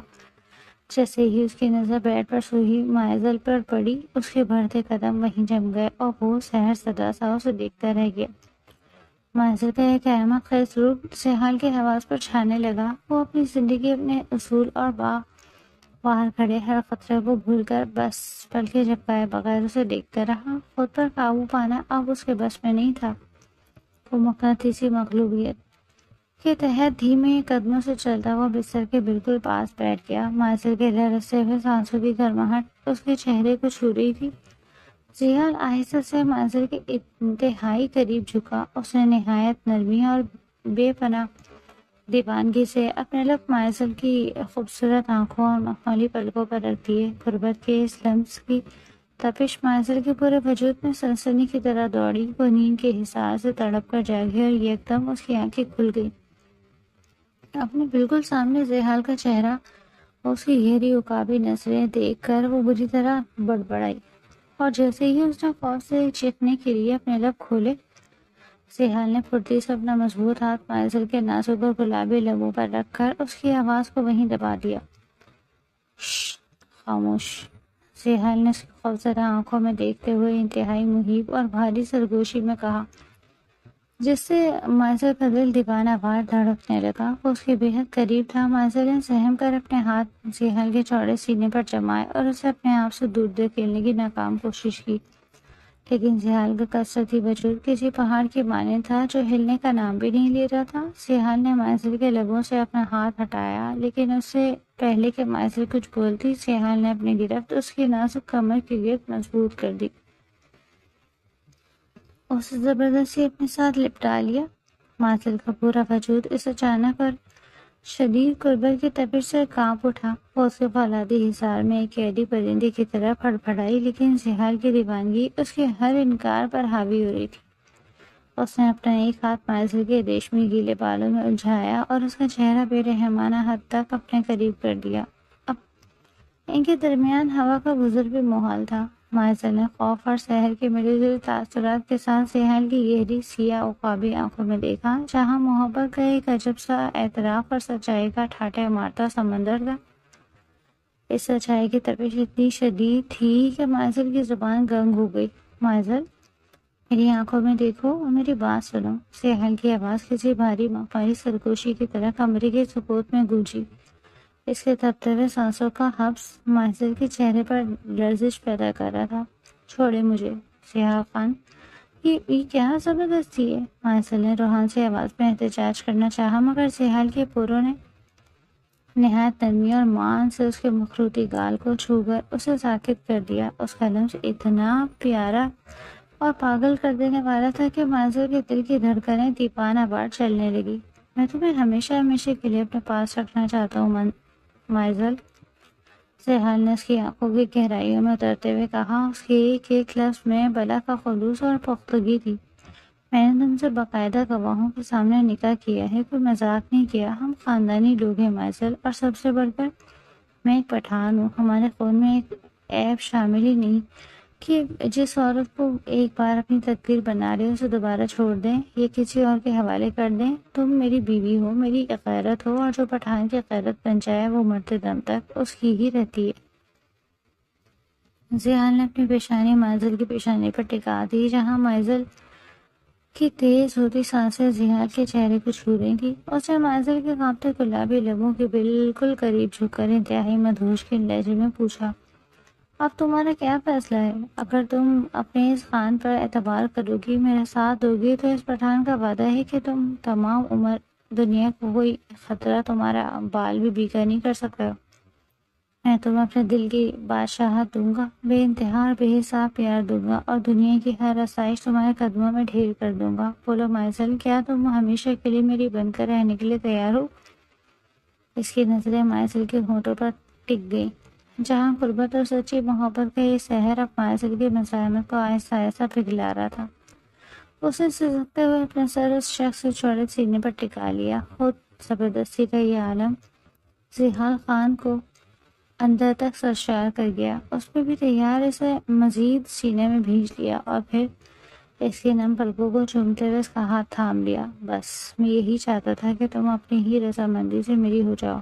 جیسے ہی اس کی نظر بیڈ پر سوئی منزل پر پڑی، اس کے بڑھتے قدم وہیں جم گئے اور وہ سحر زدہ سا اسے دیکھتا رہ گیا۔ منزل کا ایک احمق خیز روح زحال کے حواس پر چھانے لگا۔ وہ اپنی زندگی، اپنے اصول اور باہر کھڑے ہر خطرے کو بھول کر بس پلکیں جھپکائے بغیر اسے دیکھتا رہا۔ خود پر قابو پانا اب اس کے بس میں نہیں تھا۔ وہ مقناطیسی مغلوبیت کے تحت دھیمے قدموں سے چلتا ہوا بستر کے بالکل پاس بیٹھ گیا۔ منزل کے لرزتے ہوئے سانسوں کی گرماہٹ اس کے چہرے کو چھو رہی تھی۔ زحال آہستہ سے منزل کے انتہائی قریب جھکا۔ اس نے نہایت نرمی اور بے پناہ دیوانگی سے اپنے لب منزل کی خوبصورت آنکھوں اور مخملی پلکوں پر رکھ دیے۔ غربت کے اس لمس کی تپش منزل کے پورے وجود میں سنسنی کی طرح دوڑی۔ وہ نیند کے حصار سے تڑپ کر جاگی اور یکدم اس کی آنکھیں کھل گئی۔ اپنے بالکل سامنے زحال کا چہرہ اور اس کی گہری عقابی نظریں دیکھ کر وہ بری طرح بڑبڑائی، اور جیسے ہی اس نے خوف سے چیخنے کے لیے اپنے لب کھولے، زحال نے پھرتی سے اپنا مضبوط ہاتھ منزل کے نازک اور گلابی لبوں پر رکھ کر اس کی آواز کو وہیں دبا دیا۔ شش، خاموش، زحال نے اس کی خوفزدہ آنکھوں میں دیکھتے ہوئے انتہائی مہیب اور بھاری سرگوشی میں کہا، جس سے منزل کا دل دیوانہ وار دھڑکنے لگا۔ وہ اس کے بے حد قریب تھا۔ منزل نے سہم کر اپنے ہاتھ زحال کے چوڑے سینے پر جمائے اور اسے اپنے آپ سے دور دھکیلنے کی ناکام کوشش کی، لیکن زحال کا کثرتی وجود کسی پہاڑ کی مانند تھا جو ہلنے کا نام بھی نہیں لے رہا تھا۔ زحال نے منزل کے لبوں سے اپنا ہاتھ ہٹایا، لیکن اس سے پہلے کہ منزل کچھ بولتی، زحال نے اپنی گرفت اس کی نازک کمر کی گرد مضبوط کر دی۔ اسے زبردستی اپنے ساتھ لپٹا لیا۔ منزل کا پورا وجود اس اچانک اور شدید قربت کی تپش سے کانپ اٹھا۔ وہ اس کے فولادی حصار میں ایک قیدی پرندے کی طرح پھڑپھڑائی، لیکن زحال کی دیوانگی اس کے ہر انکار پر حاوی ہو رہی تھی۔ اس نے اپنا ایک ہاتھ منزل کے ریشمی گیلے بالوں میں الجھایا اور اس کا چہرہ بے رحمانہ حد تک اپنے قریب کر دیا۔ اب ان کے درمیان ہوا کا گزر بھی محال تھا۔ منزل نے خوف اور سحر کے ملے جلے تاثرات کے ساتھ زحال کی گہری سیاہ عقابی آنکھوں میں دیکھا، جہاں محبت کا ایک عجب سا اعتراف اور سچائی کا ٹھاٹھے مارتا سمندر تھا۔ اس سچائی کی تپش اتنی شدید تھی کہ منزل کی زبان گنگ ہو گئی۔ منزل، میری آنکھوں میں دیکھو اور میری بات سنو۔ زحال کی آواز کسی بھاری مخملی سرگوشی کی طرح کمرے کے سکوت میں گونجی۔ اس کے تپتے ہوئے سانسوں کا حبس منزل کے چہرے پر لرزش پیدا کر رہا تھا۔ چھوڑے مجھے، زحال خان، یہ کیا زبردستی ہے؟ مائزل نے روحان آواز میں احتجاج کرنا چاہا، مگر سہیل کے پوروں نے نہایت نرمی اور مان سے اس کے مخروطی گال کو چھو کر اسے ساکت کر دیا۔ اس کا لمس اتنا پیارا اور پاگل کر دینے والا تھا کہ مائزل کے دل کی دھڑکنیں دیپانہ بار چلنے لگی۔ میں تمہیں ہمیشہ ہمیشہ کے لیے اپنے پاس رکھنا چاہتا ہوں مائزل، سہیل نے اس کی آنکھوں کی گہرائیوں میں اترتے ہوئے کہا۔ اس کے ایک ایک لفظ میں بلا کا خلوص اور پختگی تھی۔ میں نے تم سے باقاعدہ گواہوں کے سامنے نکاح کیا ہے، کوئی مذاق نہیں کیا۔ ہم خاندانی لوگ ہیں مائزل، اور سب سے بڑھ کر میں ایک پٹھان ہوں۔ ہمارے خون میں ایک عیب شامل ہی نہیں کہ جس عورت کو ایک بار اپنی تقدیر بنا لے اسے دوبارہ چھوڑ دیں یا کسی اور کے حوالے کر دیں۔ تم میری بیوی ہو، میری غیرت ہو، اور جو پٹھان کی غیرت بن جائے وہ مرتے دم تک اس کی ہی رہتی ہے۔ ذیال نے اپنی پیشانی مائزل کی پیشانی پر ٹکا دی، جہاں مائزل کی تیز ہوتی سانسیں ذیال کے چہرے کو چھو رہی تھی۔ اس نے مائزل کے کانپتے گلابی لبوں کے بالکل قریب جھک کر انتہائی مدہوش کے لہجے میں پوچھا، اب تمہارا کیا فیصلہ ہے؟ اگر تم اپنے اس خان پر اعتبار کرو گی، میرا ساتھ دو گی، تو اس پٹھان کا وعدہ ہے کہ تم تمام عمر دنیا کو کوئی خطرہ تمہارا بال بھی بیکا نہیں کر سکتا۔ میں تمہیں اپنے دل کی بادشاہت دوں گا، بے انتہا اور بے حساب پیار دوں گا، اور دنیا کی ہر آسائش تمہارے قدموں میں ڈھیر کر دوں گا۔ بولو مائزل، کیا تم ہمیشہ کے لیے میری بن کر رہنے کے لیے تیار ہو؟ اس کی نظریں مائزل کے ہونٹوں پر ٹک گئیں، جہاں قربت اور سچی محبت کا یہ سحر اب مائزل کی مزاحمت کو آہستہ آہستہ پگھلا رہا تھا۔ اس نے سسکتے ہوئے اپنا سر اس شخص کے چوڑے سینے پر ٹکا لیا۔ خود زبردستی کا یہ عالم ذیال خان کو اندر تک سرشار کر گیا۔ اس میں بھی تیار اسے مزید سینے میں بھیج لیا اور پھر اس کی نم پلکوں کو چومتے ہوئے اس کا ہاتھ تھام لیا۔ بس میں یہی چاہتا تھا کہ تم اپنی ہی رضامندی سے میری ہو جاؤ۔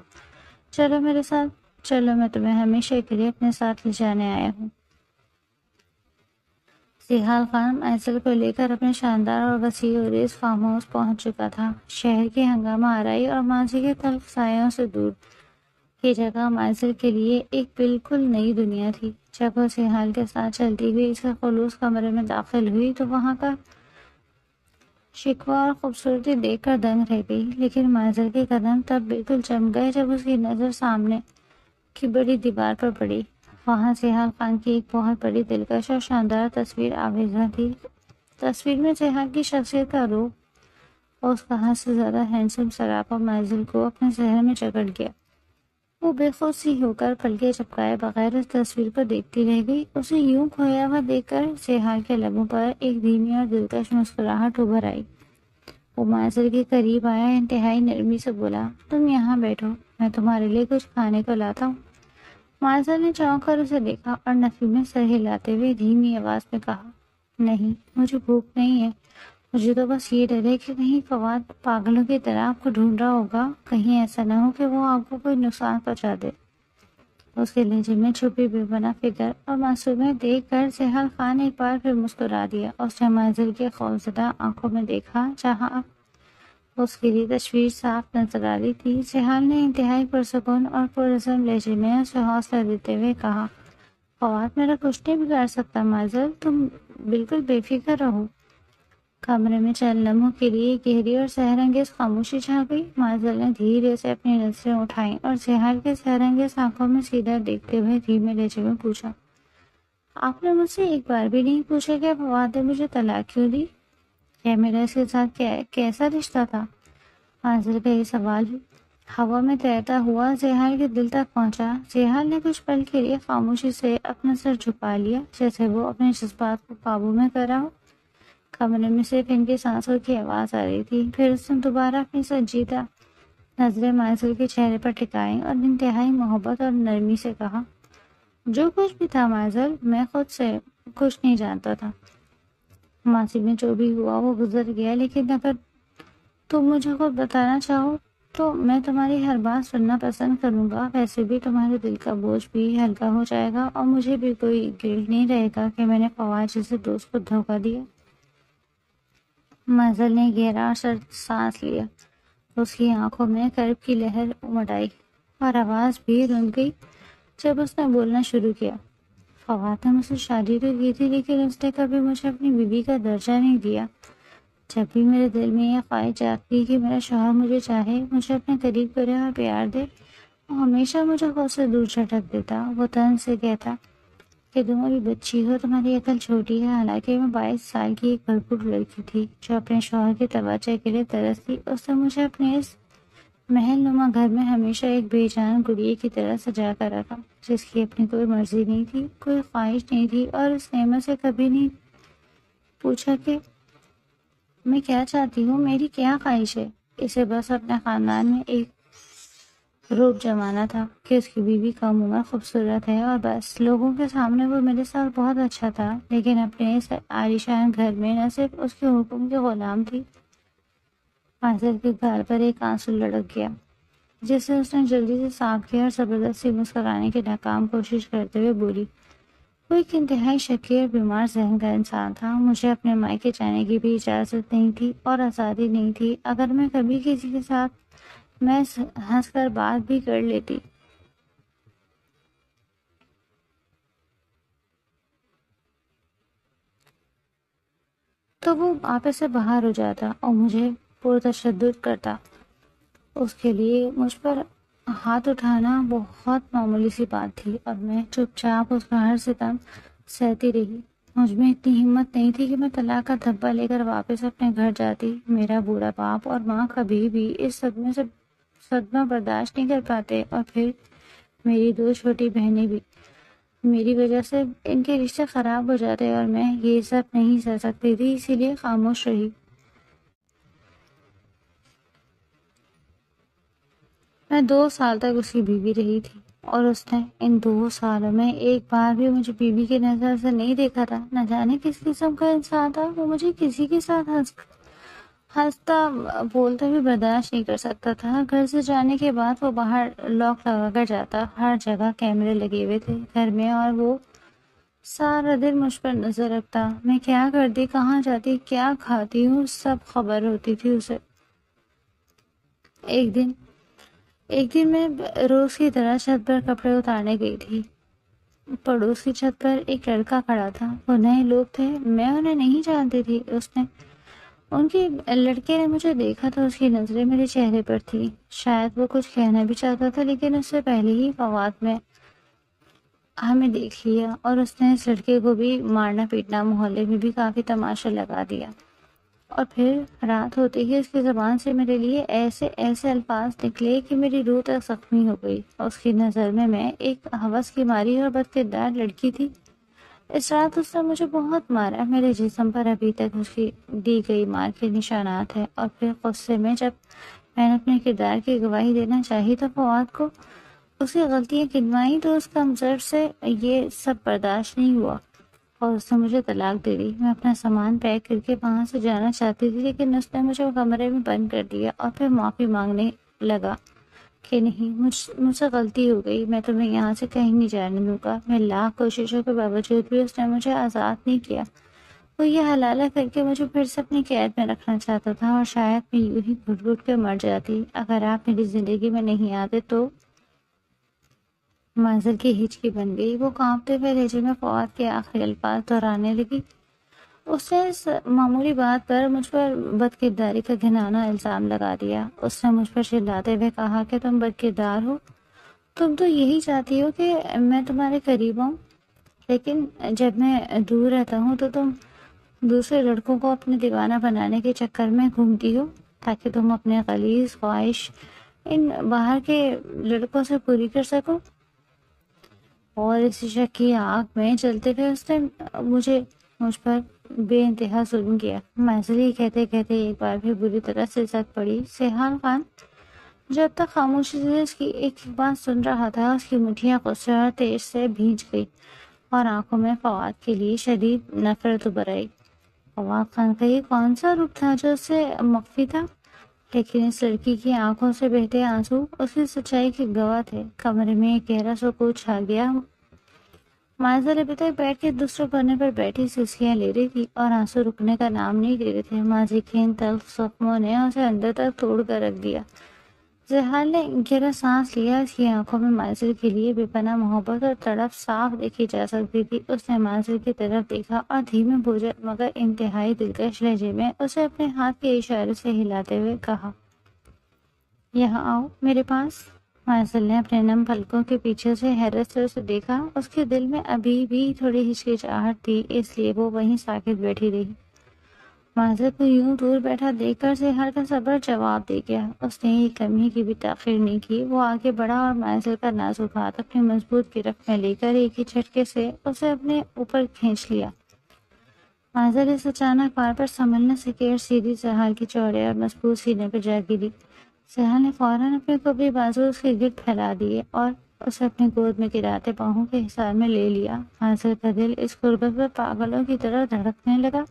چلو میرے ساتھ، چلو، میں تمہیں ہمیشہ کے لیے اپنے ساتھ لے جانے آیا ہوں۔ ذیال خان مائزل کو لے کر اپنے شاندار اور وسیع و ریز فارم ہاؤس پہنچ چکا تھا۔ شہر کی ہنگامہ آرائی اور ماضی کے تلخ سایوں سے دور یہ جگہ مائزل کے لیے ایک بالکل نئی دنیا تھی۔ جب وہ ذیال کے ساتھ چلتی ہوئی اس کے خلوص کمرے میں داخل ہوئی تو وہاں کا شکوہ اور خوبصورتی دیکھ کر دنگ رہ گئی، لیکن مائزل کے قدم تب بالکل جم گئے جب اس کی نظر سامنے کی بڑی دیوار پر پڑی۔ وہاں ذیال خان کی ایک بہت بڑی دلکش اور شاندار تصویر آویزاں تھی۔ تصویر میں ذیال کی شخصیت کا روپ اور اس کا حد سے زیادہ ہینڈسم سراپا مائزل کو اپنے ذہن میں جکڑ گیا۔ وہ بے خود سی ہو کر پلکیں جھپکائے بغیر اس تصویر کو دیکھتی رہ گئی۔ اسے یوں کھویا ہوا دیکھ کر ذیال کے لبوں پر ایک دھیمی اور دلکش مسکراہٹ ابھر آئی۔ وہ مائزل کے قریب آیا، انتہائی نرمی سے بولا، تم یہاں بیٹھو، میں تمہارے لیے کچھ کھانے کو لاتا ہوں۔ مائزل نے چونک کر اسے دیکھا اور نفی میں سر ہلاتے ہوئے دھیمی آواز میں کہا، نہیں، مجھے بھوک نہیں ہے۔ مجھے تو بس یہ ڈر ہے کہ کہیں فواد پاگلوں کی طرح آپ کو ڈھونڈ رہا ہوگا، کہیں ایسا نہ ہو کہ وہ آپ کو کوئی نقصان پہنچا دے۔ اس کے لہجے میں چھپی بے پناہ فکر اور معصومیت دیکھ کر ذیال خان ایک بار پھر مسکرا دیا۔ اس نے مائزل کے خوفزدہ آنکھوں میں دیکھا، جہاں اس کے لیے تصویر صاف نظر آ رہی تھی۔ ذیال نے انتہائی پرسکون اور پرعزم لہجے میں اسے حوصلہ دیتے ہوئے کہا، فواد میرا کچھ نہیں بگاڑ سکتا مائزل، تم بالکل بے فکر رہو۔ کمرے میں چند لمحوں کے لیے گہری اور سحر انگیز خاموشی چھا گئی۔ مائزل نے دھیرے سے اپنی نظریں اٹھائیں اور ذیال کے سحر انگیز آنکھوں میں سیدھا دیکھتے ہوئے دھیمے لہجے میں پوچھا، آپ نے مجھ سے ایک بار بھی نہیں پوچھا کہ فواد نے مجھے طلاق کیوں دی؟ کیا میرا اس کے ساتھ کیسا رشتہ تھا؟ مائزل کا یہ سوال ہوا میں تیرتا ہوا ذیال کے دل تک پہنچا۔ ذیال نے کچھ پل کے لیے خاموشی سے اپنا سر جھکا لیا، جیسے وہ اپنے جذبات کو قابو میں کر رہا ہو۔ کمرے میں صرف ان کی سانسوں کی آواز آ رہی تھی۔ پھر اس نے دوبارہ اپنی سنجیدہ نظریں مائزل کے چہرے پر ٹکائیں اور انتہائی محبت اور نرمی سے کہا، جو کچھ بھی تھا مائزل، میں خود سے کچھ نہیں جانتا تھا۔ ماضی میں جو بھی ہوا وہ گزر گیا، لیکن اگر تم مجھے خود بتانا چاہو تو میں تمہاری ہر بات سننا پسند کروں گا۔ ویسے بھی تمہارے دل کا بوجھ بھی ہلکا ہو جائے گا اور مجھے بھی کوئی گلٹ نہیں رہے گا کہ میں نے فواد جیسے دوست کو دھوکہ دیا۔ مائزل نے گہرا اور سرد سانس لیا۔ اس کی آنکھوں میں کرب کی لہر امڑ آئی اور آواز بھی رک گئی۔ جب اس نے بولنا شروع کیا، فواد نے مجھ سے شادی تو کی تھی، لیکن اس نے کبھی مجھے اپنی بیوی کا درجہ نہیں دیا۔ جب بھی میرے دل میں یہ خواہش جاگتی کہ میرا شوہر مجھے چاہے، مجھے اپنے قریب کرے اور پیار دے، وہ ہمیشہ مجھے خود سے دور جھٹک دیتا۔ وہ طنز سے کہتا کہ تم ابھی بچی ہو، تمہاری عقل چھوٹی ہے۔ حالانکہ میں 22 سال کی ایک بھرپور لڑکی تھی جو اپنے شوہر کے توجہ کے لیے ترستی۔ اس نے مجھے اپنے اس محل نما گھر میں ہمیشہ ایک بے جان گڑیے کی طرح سجا کر رکھا، جس کی اپنی کوئی مرضی نہیں تھی، کوئی خواہش نہیں تھی، اور اس نے مجھ سے کبھی نہیں پوچھا کہ میں کیا چاہتی ہوں، میری کیا خواہش ہے۔ اسے بس اپنے خاندان میں ایک روب جمانا تھا کہ اس کی بیوی کم عمر خوبصورت ہے، اور بس لوگوں کے سامنے وہ میرے ساتھ بہت اچھا تھا، لیکن اپنے اس عالیشان گھر میں نہ صرف اس کے حکم کی غلام تھی۔ ماجد کے گال پر ایک آنسو لڑک گیا جسے اس نے جلدی سے صاف کیا اور زبردستی مسکرانے کی ناکام کوشش کرتے ہوئے بولی، وہ ایک انتہائی شکی اور بیمار ذہن کا انسان تھا۔ مجھے اپنے مائکے جانے کی بھی اجازت نہیں تھی اور آزادی نہیں تھی۔ اگر میں کبھی کسی کے ساتھ میں ہنس کر بات بھی کر لیتی تو وہ آپے سے باہر ہو جاتا اور مجھے پرتشدد کرتا۔ اس کے لیے مجھ پر ہاتھ اٹھانا بہت معمولی سی بات تھی، اور میں چپ چاپ اس کا ہر ستم سہتی رہی۔ مجھ میں اتنی ہمت نہیں تھی کہ میں طلاق کا دھبا لے کر واپس اپنے گھر جاتی۔ میرا بوڑھا باپ اور ماں کبھی بھی اس صدمہ برداشت نہیں کر پاتے، اور پھر میری 2 چھوٹی بہنیں بھی۔ میری وجہ سے ان کے رشتے خراب ہو جاتے، اور میں یہ سب نہیں سہ سکتی تھی، اسی لیے خاموش رہی۔ میں 2 سال تک اس کی بیوی رہی تھی، اور اس نے ان 2 سالوں میں ایک بار بھی مجھے بیوی کی نظر سے نہیں دیکھا تھا۔ نہ جانے کس قسم کا انسان تھا وہ، مجھے کسی کے ساتھ ہنستا بولتا بھی برداشت نہیں کر سکتا تھا۔ گھر سے جانے کے بعد وہ باہر لاک لگا کر جاتا، ہر جگہ کیمرے لگے ہوئے تھے گھر میں، اور وہ سارا دن مجھ پر نظر رکھتا۔ میں کیا کرتی، کہاں جاتی، کیا کھاتی ہوں، سب خبر ہوتی تھی اسے۔ ایک دن میں روز کی طرح چھت پر کپڑے اتارنے گئی تھی۔ پڑوس کی چھت پر ایک لڑکا کھڑا تھا۔ وہ نئے لوگ تھے، میں انہیں نہیں جانتی تھی۔ ان کے لڑکے نے مجھے دیکھا تو اس کی نظریں میرے چہرے پر تھی۔ شاید وہ کچھ کہنا بھی چاہتا تھا، لیکن اس سے پہلے ہی فواد میں ہمیں دیکھ لیا، اور اس نے اس لڑکے کو بھی مارنا پیٹنا، محلے میں بھی کافی تماشا لگا دیا۔ اور پھر رات ہوتے ہی اس کی زبان سے میرے لیے ایسے ایسے الفاظ نکلے کہ میری روح تک زخمی ہو گئی۔ اس کی نظر میں ایک ہوس کی ماری اور بد کردار لڑکی تھی۔ اس رات اس نے مجھے بہت مارا، میرے جسم پر ابھی تک اس کی دی گئی مار کے نشانات ہیں۔ اور پھر غصے میں جب میں نے اپنے کردار کی گواہی دینا چاہی تو فواد کو اس کی غلطیاں گنوائیں، تو اس کمزور سے یہ سب برداشت نہیں ہوا اور اس نے مجھے طلاق دے دی۔ میں اپنا سامان پیک کر کے وہاں سے جانا چاہتی تھی، لیکن اس نے مجھے کمرے میں بند کر دیا اور پھر معافی مانگنے لگا کہ نہیں، مجھ سے غلطی ہو گئی، میں تمہیں یہاں سے کہیں نہیں جانے دوں گا۔ میں لاکھ کوششوں کے باوجود بھی اس نے مجھے آزاد نہیں کیا۔ وہ یہ حلالہ کر کے مجھے پھر سے اپنی قید میں رکھنا چاہتا تھا، اور شاید میں یوں ہی گھٹ گھٹ کے مر جاتی اگر آپ میری زندگی میں نہیں آتے تو۔ منظر کی ہچکی بن گئی۔ وہ کانپتے ہوئے لہجے میں فواد کے آخری الفاظ دہرانے لگی۔ اس نے اس معمولی بات پر مجھ پر بد کرداری کا گھناؤنا الزام لگا دیا۔ اس نے مجھ پر چلاتے ہوئے کہا کہ تم بد کردار ہو، تم تو یہی چاہتی ہو کہ میں تمہارے قریب ہوں، لیکن جب میں دور رہتا ہوں تو تم دوسرے لڑکوں کو اپنے دیوانہ بنانے کے چکر میں گھومتی ہو تاکہ تم اپنے غلیظ خواہش ان باہر کے لڑکوں سے پوری کر سکو۔ اور اسی شک کی آنکھ میں جلتے ہوئے اس نے مجھ پر بے انتہا ظلم کیا۔ معذری کہتے کہتے ایک بار بھی بری طرح سے زد پڑی۔ سیحال خان جو اب تک خاموشی سے اس کی ایک بات سن رہا تھا، اس کی مٹھیاں غصے اور تیش سے بھیج گئی اور آنکھوں میں فواد کے لیے شدید نفرت ابھر آئی۔ فواد خان کا یہ کون سا روپ تھا جو اس سے مخفی تھا؟ لیکن اس لڑکی کی آنکھوں سے بہتے آنسو اس کی سچائی کے گواہ تھے۔ کمرے میں ایک گہرا سکوت چھا گیا۔ مائزر ابھی تک بیٹھ کے دوسرے کونے پر بیٹھی سسکیاں لے رہی تھی اور آنسو رکنے کا نام نہیں لے رہے تھے۔ ماضی کے ان تلخ زخموں نے اسے اندر تک توڑ کر رکھ دیا۔ زحال نے گہرا سانس لیا. اس کی آنکھوں میں مائزل کے لیے بے پناہ محبت اور تڑپ صاف دیکھی جا سکتی تھی. اس نے مائزل کی طرف دیکھا اور دھیمے بوجھل مگر انتہائی دلکش لہجے میں اسے اپنے ہاتھ کے اشارے سے ہلاتے ہوئے کہا، یہاں آؤ میرے پاس. مائزل نے اپنے نم پلکوں کے پیچھے سے حیرت سے اسے دیکھا. اس کے دل میں ابھی بھی تھوڑی ہچکچاہٹ تھی، اس لیے وہ وہیں ساکت بیٹھی رہی. مائزل کو یوں دور بیٹھا دیکھ کر زحال کا صبر جواب دے گیا. اس نے ایک لمحے کی بھی تاخیر نہیں کی. وہ آگے بڑھا اور مائزل کا نازک ہاتھ اپنی مضبوط گرفت میں لے کر ایک ہی جھٹکے سے اسے اپنے اوپر کھینچ لیا. مائزل اس اچانک بار پر سنبھلنے سے کیر سیدھی زحال کی چوڑے اور مضبوط سینے پہ جا گری. زحال نے فوراً اپنے قبضی بازو اس کے گرد پھیلا دیے اور اسے اپنی گود میں گراتے باہوں کے حصار میں لے لیا. مائزل کا دل اس قربت پر پاگلوں کی طرح دھڑکنے لگا.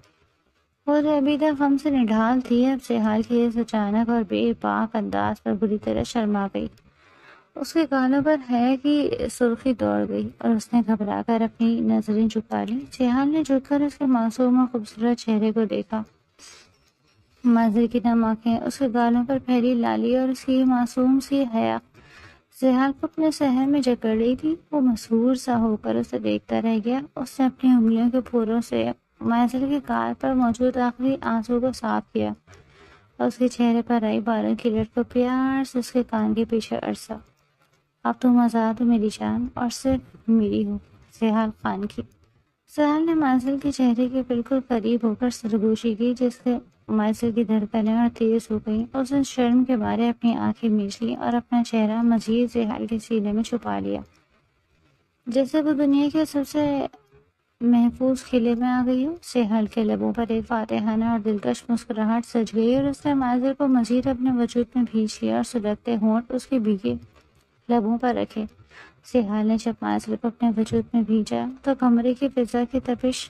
وہ جو ابھی تک غم سے نڈھال تھی، اب زحال کے اس اچانک اور بے باک انداز پر بری طرح شرما گئی. اس کے گالوں پر حیا کی سرخی دوڑ گئی اور اس نے گھبرا کر اپنی نظریں جھکا لی. زحال نے جھک کر اس کے معصوم اور خوبصورت چہرے کو دیکھا. مائزل کی نم آنکھیں، اس کے گالوں پر پھیلی لالی اور اس کی معصوم سی حیا زحال کو اپنے صحن میں جکڑ لی تھی. وہ مسحور سا ہو کر اسے دیکھتا رہ گیا. اس نے اپنی انگلیوں کے پھولوں سے مائزل کے گال پر موجود آخری آنسو کو صاف کیا اور اس کے چہرے پر آئی باروں کی لٹ کو پیار سے اس کے کان کے پیچھے عرصہ. اب تم آزاد ہو میری جان، اور صرف میری ہو. زحال خان کی. زحال نے مائزل کے چہرے کے بالکل قریب ہو کر سرگوشی کی، جس سے مائزل کی دھڑکنیں اور تیز ہو گئیں. اس نے شرم کے مارے اپنی آنکھیں میچ لیں اور اپنا چہرہ مزید زحال کے سینے میں چھپا لیا، جیسے وہ دنیا کے سب سے محفوظ قلعے میں آ گئی ہو. زحال کے لبوں پر ایک فاتحانہ اور دلکش مسکراہٹ سج گئی اور اس نے مائزل کو مزید اپنے وجود میں بھینچ لیا اور سلگتے ہونٹ اس کے بھیگے لبوں پر رکھے. زحال نے جب مائزل کو اپنے وجود میں بھینچا تو کمرے کی فضا کی تپش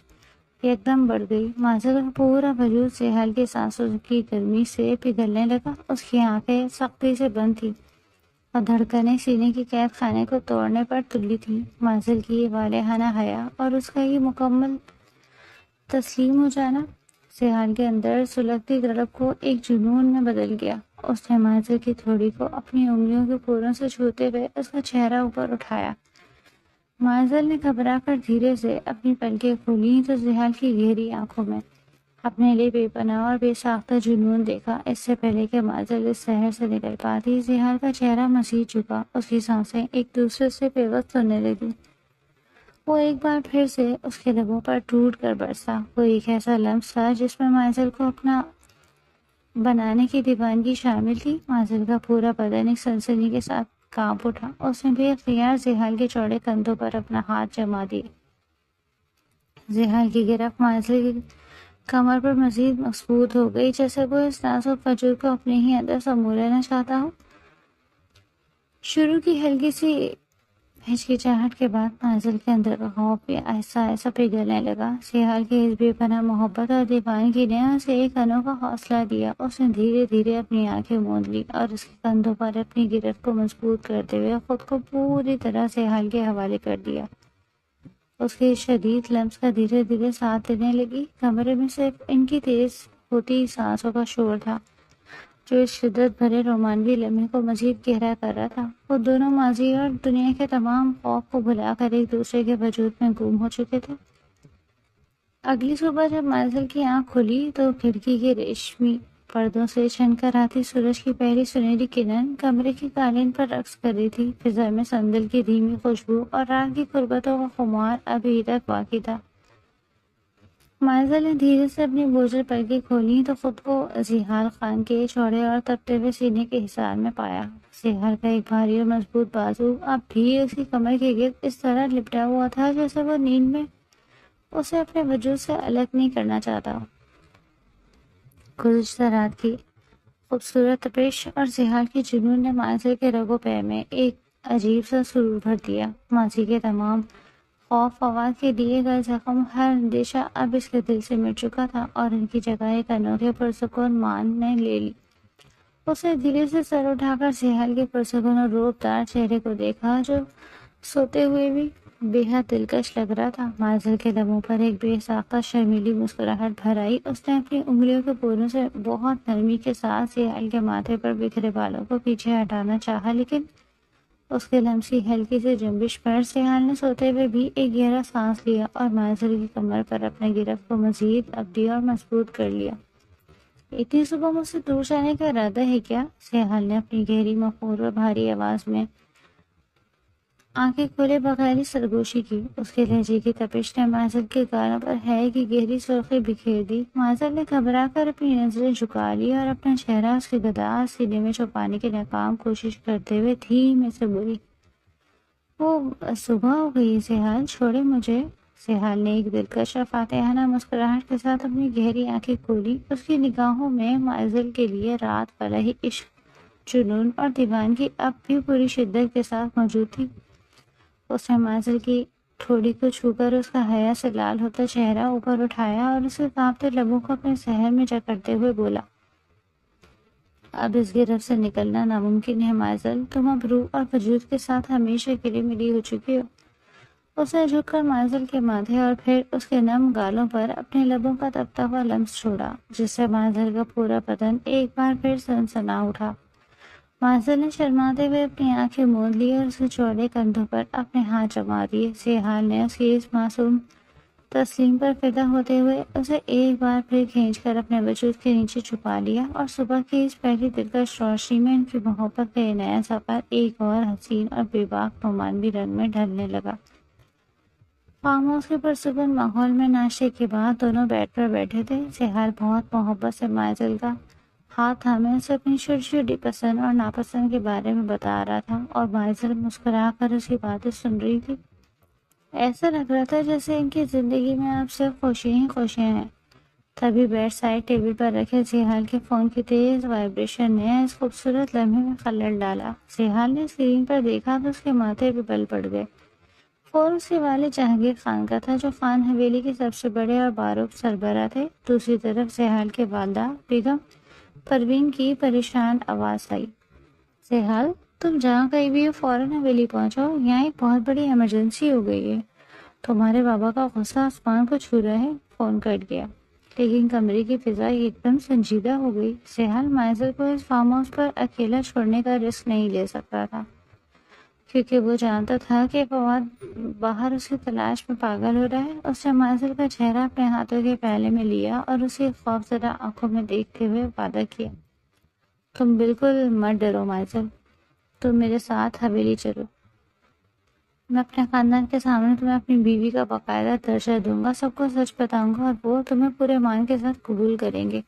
یکدم بڑھ گئی. مائزل کا پورا وجود زحال کی سانسوں کی گرمی سے پگھلنے لگا. اس کی آنکھیں سختی سے بند تھیں اور دھڑکنیں سینے کی قید خانے کو توڑنے پر تلی تھی. مائزل کی یہ والہانہ حیا اور اس کا یہ مکمل تسلیم ہو جانا زحال کے اندر سلگتی تڑپ کو ایک جنون میں بدل گیا. اس نے مائزل کی تھوڑی کو اپنی انگلیوں کے پھولوں سے چھوتے ہوئے اس کا چہرہ اوپر اٹھایا. مائزل نے گھبرا کر دھیرے سے اپنی پلکیں کھولیں تو زحال کی گہری آنکھوں میں اپنے لیے بے پناہ اور بے ساختہ جنون دیکھا. اس سے پہلے کہ مائزل اس شہر سے نکل پاتی، زحال کا چہرہ مزید جھکا. اس کی سانسیں ایک دوسرے سے پیوست ہونے لگی. وہ ایک بار پھر سے اس کے لبوں پر ٹوٹ کر برسا. وہ ایک ایسا لمس تھا جس میں مائزل کو اپنا بنانے کی دیوانگی شامل تھی. مائزل کا پورا بدن ایک سنسنی کے ساتھ کانپ اٹھا. اس نے بے اختیار زحال کے چوڑے کندھوں پر اپنا ہاتھ جما دیا. زحال کی گرفت مائزل کی کمر پر مزید مضبوط ہو گئی، جیسے وہ اس نازک وجود کو اپنے ہی اندر سمو لینا چاہتا ہو. شروع کی ہلکی سی ہچکچاہٹ کے بعد مائزل کے اندر کا خوف بھی آہستہ آہستہ پگھلنے لگا. زحال کی اس بے پناہ محبت اور دیوانگی نے اسے ایک انوکھا حوصلہ دیا. اس نے دھیرے دھیرے اپنی آنکھیں موند لی اور اس کے کندھوں پر اپنی گرفت کو مضبوط کرتے ہوئے خود کو پوری طرح زحال کے حوالے کر دیا. اس کے شدید لمس کا دھیرے دھیرے ساتھ دینے لگی. کمرے میں صرف ان کی تیز ہوتی سانسوں کا شور تھا جو اس شدت بھرے رومانوی لمحے کو مزید گہرا کر رہا تھا. وہ دونوں ماضی اور دنیا کے تمام خوف کو بھلا کر ایک دوسرے کے وجود میں گم ہو چکے تھے. اگلی صبح جب مائزل کی آنکھ کھلی تو کھڑکی کے ریشمی پردوں سے چھن کر آتی سورج کی پہلی سنہری کرن کمرے کی قالین پر رقص کر رہی تھی. فضا میں سندل کی دھیمی خوشبو اور رات کی قربتوں کا خمار ابھی تک باقی تھا. مائزل نے دھیرے سے اپنی بوجھل پلکیں کھولیں تو خود کو زحال خان کے چوڑے اور تپتے ہوئے سینے کے حصار میں پایا. زحال کا ایک بھاری اور مضبوط بازو اب بھی اس کی کمر کے گرد اس طرح لپٹا ہوا تھا جیسے وہ نیند میں اسے اپنے وجود سے الگ نہیں کرنا چاہتا. گزشتہ رات کی خوبصورت تپش اور زحال کی جنون نے مائزل کے رگ و پے میں ایک عجیب سا سرور بھر دیا. ماضی کے تمام خوف فواد کے دیے گئے زخم، ہر اندیشہ اب اس کے دل سے مٹ چکا تھا اور ان کی جگہ ایک انوکھے پرسکون مان نے لے لی. اس نے دھیرے سے سر اٹھا کر زحال کے پرسکون اور روب دار چہرے کو دیکھا جو سوتے ہوئے بھی بے حد دلکش لگ رہا تھا۔ مائزل کے لبوں پر ایک بے ساختہ شرمیلی مسکراہٹ بھر آئی۔ اس نے اپنی انگلیوں کے پوروں سے بہت نرمی کے ساتھ سہیل کے ماتھے پر بکھرے بالوں کو پیچھے ہٹانا چاہا، لیکن اس کے لمس کی ہلکی سی جنبش پر سہیل نے سوتے ہوئے بھی ایک گہرا سانس لیا اور مائزل کی کمر پر اپنے گرفت کو مزید ابدی اور مضبوط کر لیا۔ اتنی صبح مجھ سے دور جانے کا ارادہ ہے کیا؟ سہیل نے اپنی گہری مخور اور بھاری آواز میں آنکھیں کھولے بغیر ہی سرگوشی کی۔ اس کے لہجے کی تپش نے مائزل کے گالوں پر ہے کی گہری سرخی بکھیر دی۔ مائزل نے گھبرا کر اپنی نظریں جھکا لی اور اپنا چہرہ اس کے گداز سینے میں چھپانے کی ناکام کوشش کرتے ہوئے دھیمے سے بولی، وہ صبح ہو گئی سہیل، چھوڑے مجھے۔ سہیل نے ایک دلکش اور فاتحانہ مسکراہٹ کے ساتھ اپنی گہری آنکھیں کھولی۔ اس کی نگاہوں میں مائزل کے لیے رات والا ہی عشق، جنون اور دیوانگی اب بھی پوری شدت کے ساتھ موجود تھی۔ اس نے مائزل کی ٹھوڑی کو چھو کر اس کا حیا سے لال ہوتا چہرہ اوپر اٹھایا اور اس کے کانپتے لبوں کو اپنے صحن میں جکڑتے ہوئے بولا، اب اس گرفت سے نکلنا ناممکن ہے مائزل، تم اب روح اور وجود کے ساتھ ہمیشہ کے لیے ملی ہو چکی ہو۔ اس نے جھک کر مائزل کے ماتھے اور پھر اس کے نم گالوں پر اپنے لبوں کا تپتا ہوا لمس چھوڑا، جس سے مائزل کا پورا بدن ایک بار پھر سنسنا اٹھا۔ مائزل نے شرماتے ہوئے اپنی آنکھیں موند لی اور اس کے چوڑے کندھوں پر اپنے ہاتھ جما دیے۔ سہیل نے اس کی اس معصوم تسلیم پر فدا ہوتے ہوئے اسے ایک بار پھر کھینچ کر اپنے وجود کے نیچے چھپا لیا اور صبح کی اس پہلی دلکش روشنی میں ان کی محبت کا یہ نیا سفر ایک اور حسین اور بے باک رومانوی رنگ میں ڈھلنے لگا۔ فارم ہاؤس کے پرسکون ماحول میں ناشتے کے بعد دونوں بیٹھ کر بیٹھے تھے۔ سہیل بہت محبت سے مائزل کا ہاتھ تھامے اسے اپنی چھوٹی چھوٹی پسند اور ناپسند کے بارے میں بتا رہا تھا اور مائزل مسکرا کر اس کی باتیں سن رہی تھی۔ ایسا لگ رہا تھا جیسے ان کی زندگی میں اب صرف خوشیاں ہی خوشیاں ہیں۔ تبھی بیڈ سائڈ ٹیبل پر رکھے سہیل کے فون کی تیز وائبریشن نے اس خوبصورت لمحے میں خلل ڈالا۔ سہیل نے اسکرین پر دیکھا تو اس کے ماتھے پہ بل پڑ گئے۔ فون اس کے والد جہانگیر خان کا تھا، جو خان حویلی کے سب سے بڑے اور باروک سربراہ تھے۔ دوسری طرف سہیل کے والدہ بیگم پروین کی پریشان آواز آئی، سہیل تم جہاں کہیں بھی ہو فوراً حویلی پہنچو، یہاں ایک بہت بڑی ایمرجنسی ہو گئی ہے، تمہارے بابا کا غصہ آسمان کو چھو رہا ہے۔ فون کٹ گیا، لیکن کمرے کی فضا ایک دم سنجیدہ ہو گئی۔ سہیل مائزل کو اس فارم ہاؤس پر اکیلا چھوڑنے کا رسک نہیں لے سکتا تھا، کیونکہ وہ جانتا تھا کہ فواد باہر اس کی تلاش میں پاگل ہو رہا ہے۔ اس نے مائزل کا چہرہ اپنے ہاتھوں کے پہلے میں لیا اور اسے خوف زدہ آنکھوں میں دیکھتے ہوئے وعدہ کیا، تم بالکل مت ڈرو مائزل، تم میرے ساتھ حویلی چلو، میں اپنے خاندان کے سامنے تمہیں اپنی بیوی کا باقاعدہ درجہ دوں گا، سب کو سچ بتاؤں گا اور وہ تمہیں پورے مان کے ساتھ قبول کریں گے،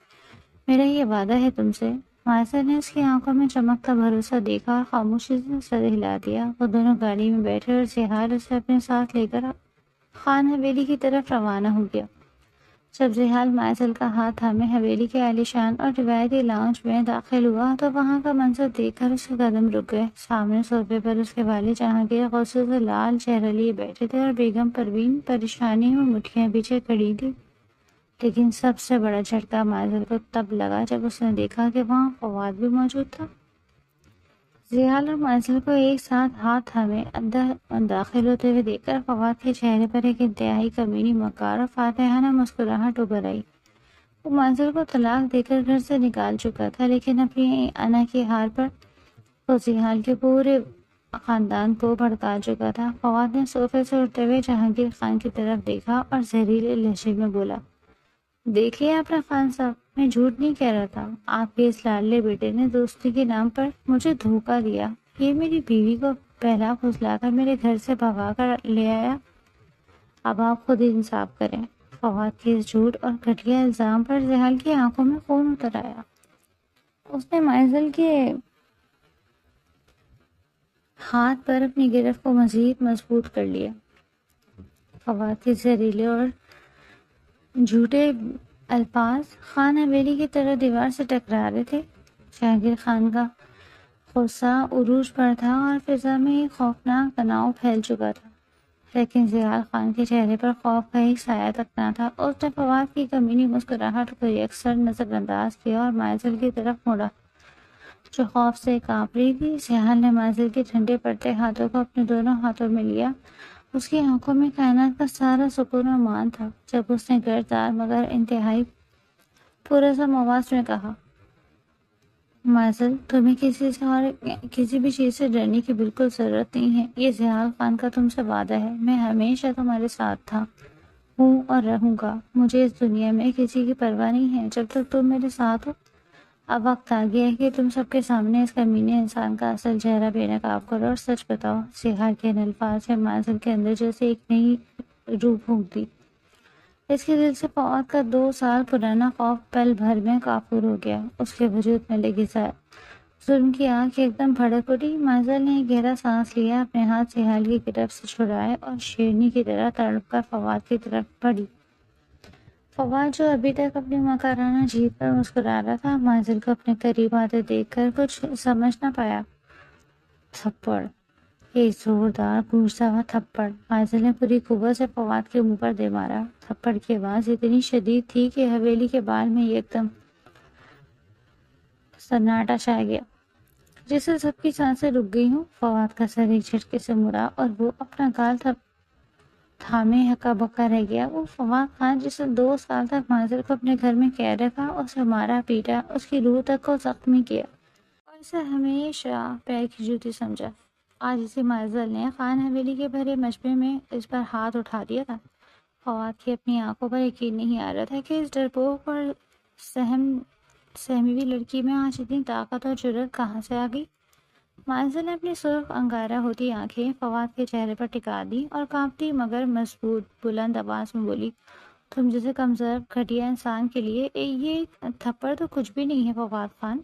میرا یہ وعدہ ہے تم سے۔ مائزل نے اس کی آنکھوں میں چمکتا بھروسہ دیکھا اور خاموشی سے سر ہلا دیا۔ وہ دونوں گاڑی میں بیٹھے اور سہیل اسے اپنے ساتھ لے کر خان حویلی کی طرف روانہ ہو گیا۔ جب سہیل مائزل کا ہاتھ تھامے حویلی کے عالیشان اور روایتی لاؤنج میں داخل ہوا تو وہاں کا منظر دیکھ کر اس کے قدم رک گئے۔ سامنے صوفے پر اس کے والد جہانگیر غصے سے لال چہرہ لیے بیٹھے تھے اور بیگم پروین پریشانی میں مٹھیاں پیچھے کھڑی تھی۔ لیکن سب سے بڑا جھٹکا مائزل کو تب لگا جب اس نے دیکھا کہ وہاں فواد بھی موجود تھا۔ سہیل اور مائزل کو ایک ساتھ ہاتھ تھامے اندر داخل ہوتے ہوئے دیکھ کر فواد کے چہرے پر ایک انتہائی کمینی مکار اور فاتحانہ مسکراہٹ ابھر آئی۔ وہ مائزل کو طلاق دے کر گھر سے نکال چکا تھا، لیکن اپنی انا کی ہار پر وہ سہیل کے پورے خاندان کو بھڑکا چکا تھا۔ فواد نے صوفے سے اٹھتے ہوئے جہانگیر خان کی طرف دیکھا اور زہریلے لہجے میں بولا، دیکھ لیا آپ نے خان صاحب، میں جھوٹ نہیں کہہ رہا تھا، آپ کے اس لاڈلے بیٹے نے دوستی کے نام پر مجھے دھوکہ دیا، یہ میری بیوی کو بہلا پھسلا کر میرے گھر سے بھگا کر لے آیا، اب آپ خود انصاف کریں۔ فواد کے اس جھوٹ اور گھٹیا الزام پر سہیل کی آنکھوں میں خون اتر آیا۔ اس نے مائزل کے ہاتھ پر اپنی گرفت کو مزید مضبوط کر لیا۔ فواد کے زہریلے اور جھوٹے الفاظ خان حویلی کی طرح دیوار سے ٹکرا رہے تھے۔ جہانگیر خان کا غصہ عروج پر تھا اور فضا میں ایک خوفناک تناؤ پھیل چکا تھا، لیکن سہیل خان کے چہرے پر خوف کا ایک سایہ تک نہ تھا۔ اس نے فواد کی کمینی مسکراہٹ کو یکسر نظر انداز کیا اور مائزل کی طرف مڑا، جو خوف سے کانپ رہی تھی۔ سہیل نے مائزل کے ٹھنڈے پڑتے ہاتھوں کو اپنے دونوں ہاتھوں میں لیا اس کی آنکھوں میں کائنات کا سارا سکون و مان تھا جب اس نے گردار مگر انتہائی پرعزم آواز میں کہا، مازل، تمہیں کسی بھی چیز سے ڈرنے کی بالکل ضرورت نہیں ہے۔ یہ ضیاء خان کا تم سے وعدہ ہے، میں ہمیشہ تمہارے ساتھ تھا، ہوں اور رہوں گا۔ مجھے اس دنیا میں کسی کی پرواہ نہیں ہے جب تک تم میرے ساتھ ہو۔ اب وقت آ گیا ہے کہ تم سب کے سامنے اس کمینے انسان کا اصل چہرہ بے نقاب کرو اور سچ بتاؤ۔ سیاح کے ان الفاظ سے مازل کے اندر جیسے ایک نئی روح پھونک دی۔ اس کے دل سے فواد کا 2 سال پرانا خوف پل بھر میں کافور ہو گیا۔ اس کے وجود میں لگی ظلم کی آنکھ ایک دم بھڑک اٹھی۔ مازل نے گہرا سانس لیا، اپنے ہاتھ سہیل کی گرفت سے چھڑائے اور شیرنی کی طرح تڑپ کر فواد کی طرف بڑھی۔ فواد جو ابھی تک اپنی مکرانہ جیت پر مسکرا رہا تھا، مازل کو اپنے قریب آتے دیکھ کر کچھ سمجھ نہ پایا۔ تھپڑ، ایک زوردار گونجتا ہوا تھپڑ مازل نے پوری قوت سے فواد کے منہ پر دے مارا۔ تھپڑ کی آواز اتنی شدید تھی کہ حویلی کے بال میں ایک دم سناٹا چھا گیا، جس سے سب کی سانسیں رک گئی ہوں۔ فواد کا سر ایک جھٹکے سے مڑا اور وہ اپنا گال تھامے ہکا بکا رہ گیا۔ وہ فواد خان جسے 2 سال تک مازل کو اپنے گھر میں قید رکھا، اسے مارا پیٹا، اس کی روح تک کو زخمی کیا اور اسے ہمیشہ پیر کی جوتی سمجھا، آج اسی مازل نے خان حویلی کے بھرے مجمع میں اس پر ہاتھ اٹھا دیا تھا۔ فواد کی اپنی آنکھوں پر یقین نہیں آ رہا تھا کہ اس ڈرپوک اور سہمی ہوئی لڑکی میں آج اتنی طاقت اور جرأت کہاں سے آ گئی۔ مازل نے اپنی سرخ انگارہ ہوتی آنکھیں فواد کے چہرے پر ٹکا دی اور کانپتی مگر مضبوط بلند آواز میں بولی، تم جیسے کمزور گھٹیا انسان کے لیے یہ تھپڑ تو کچھ بھی نہیں ہے فواد خان۔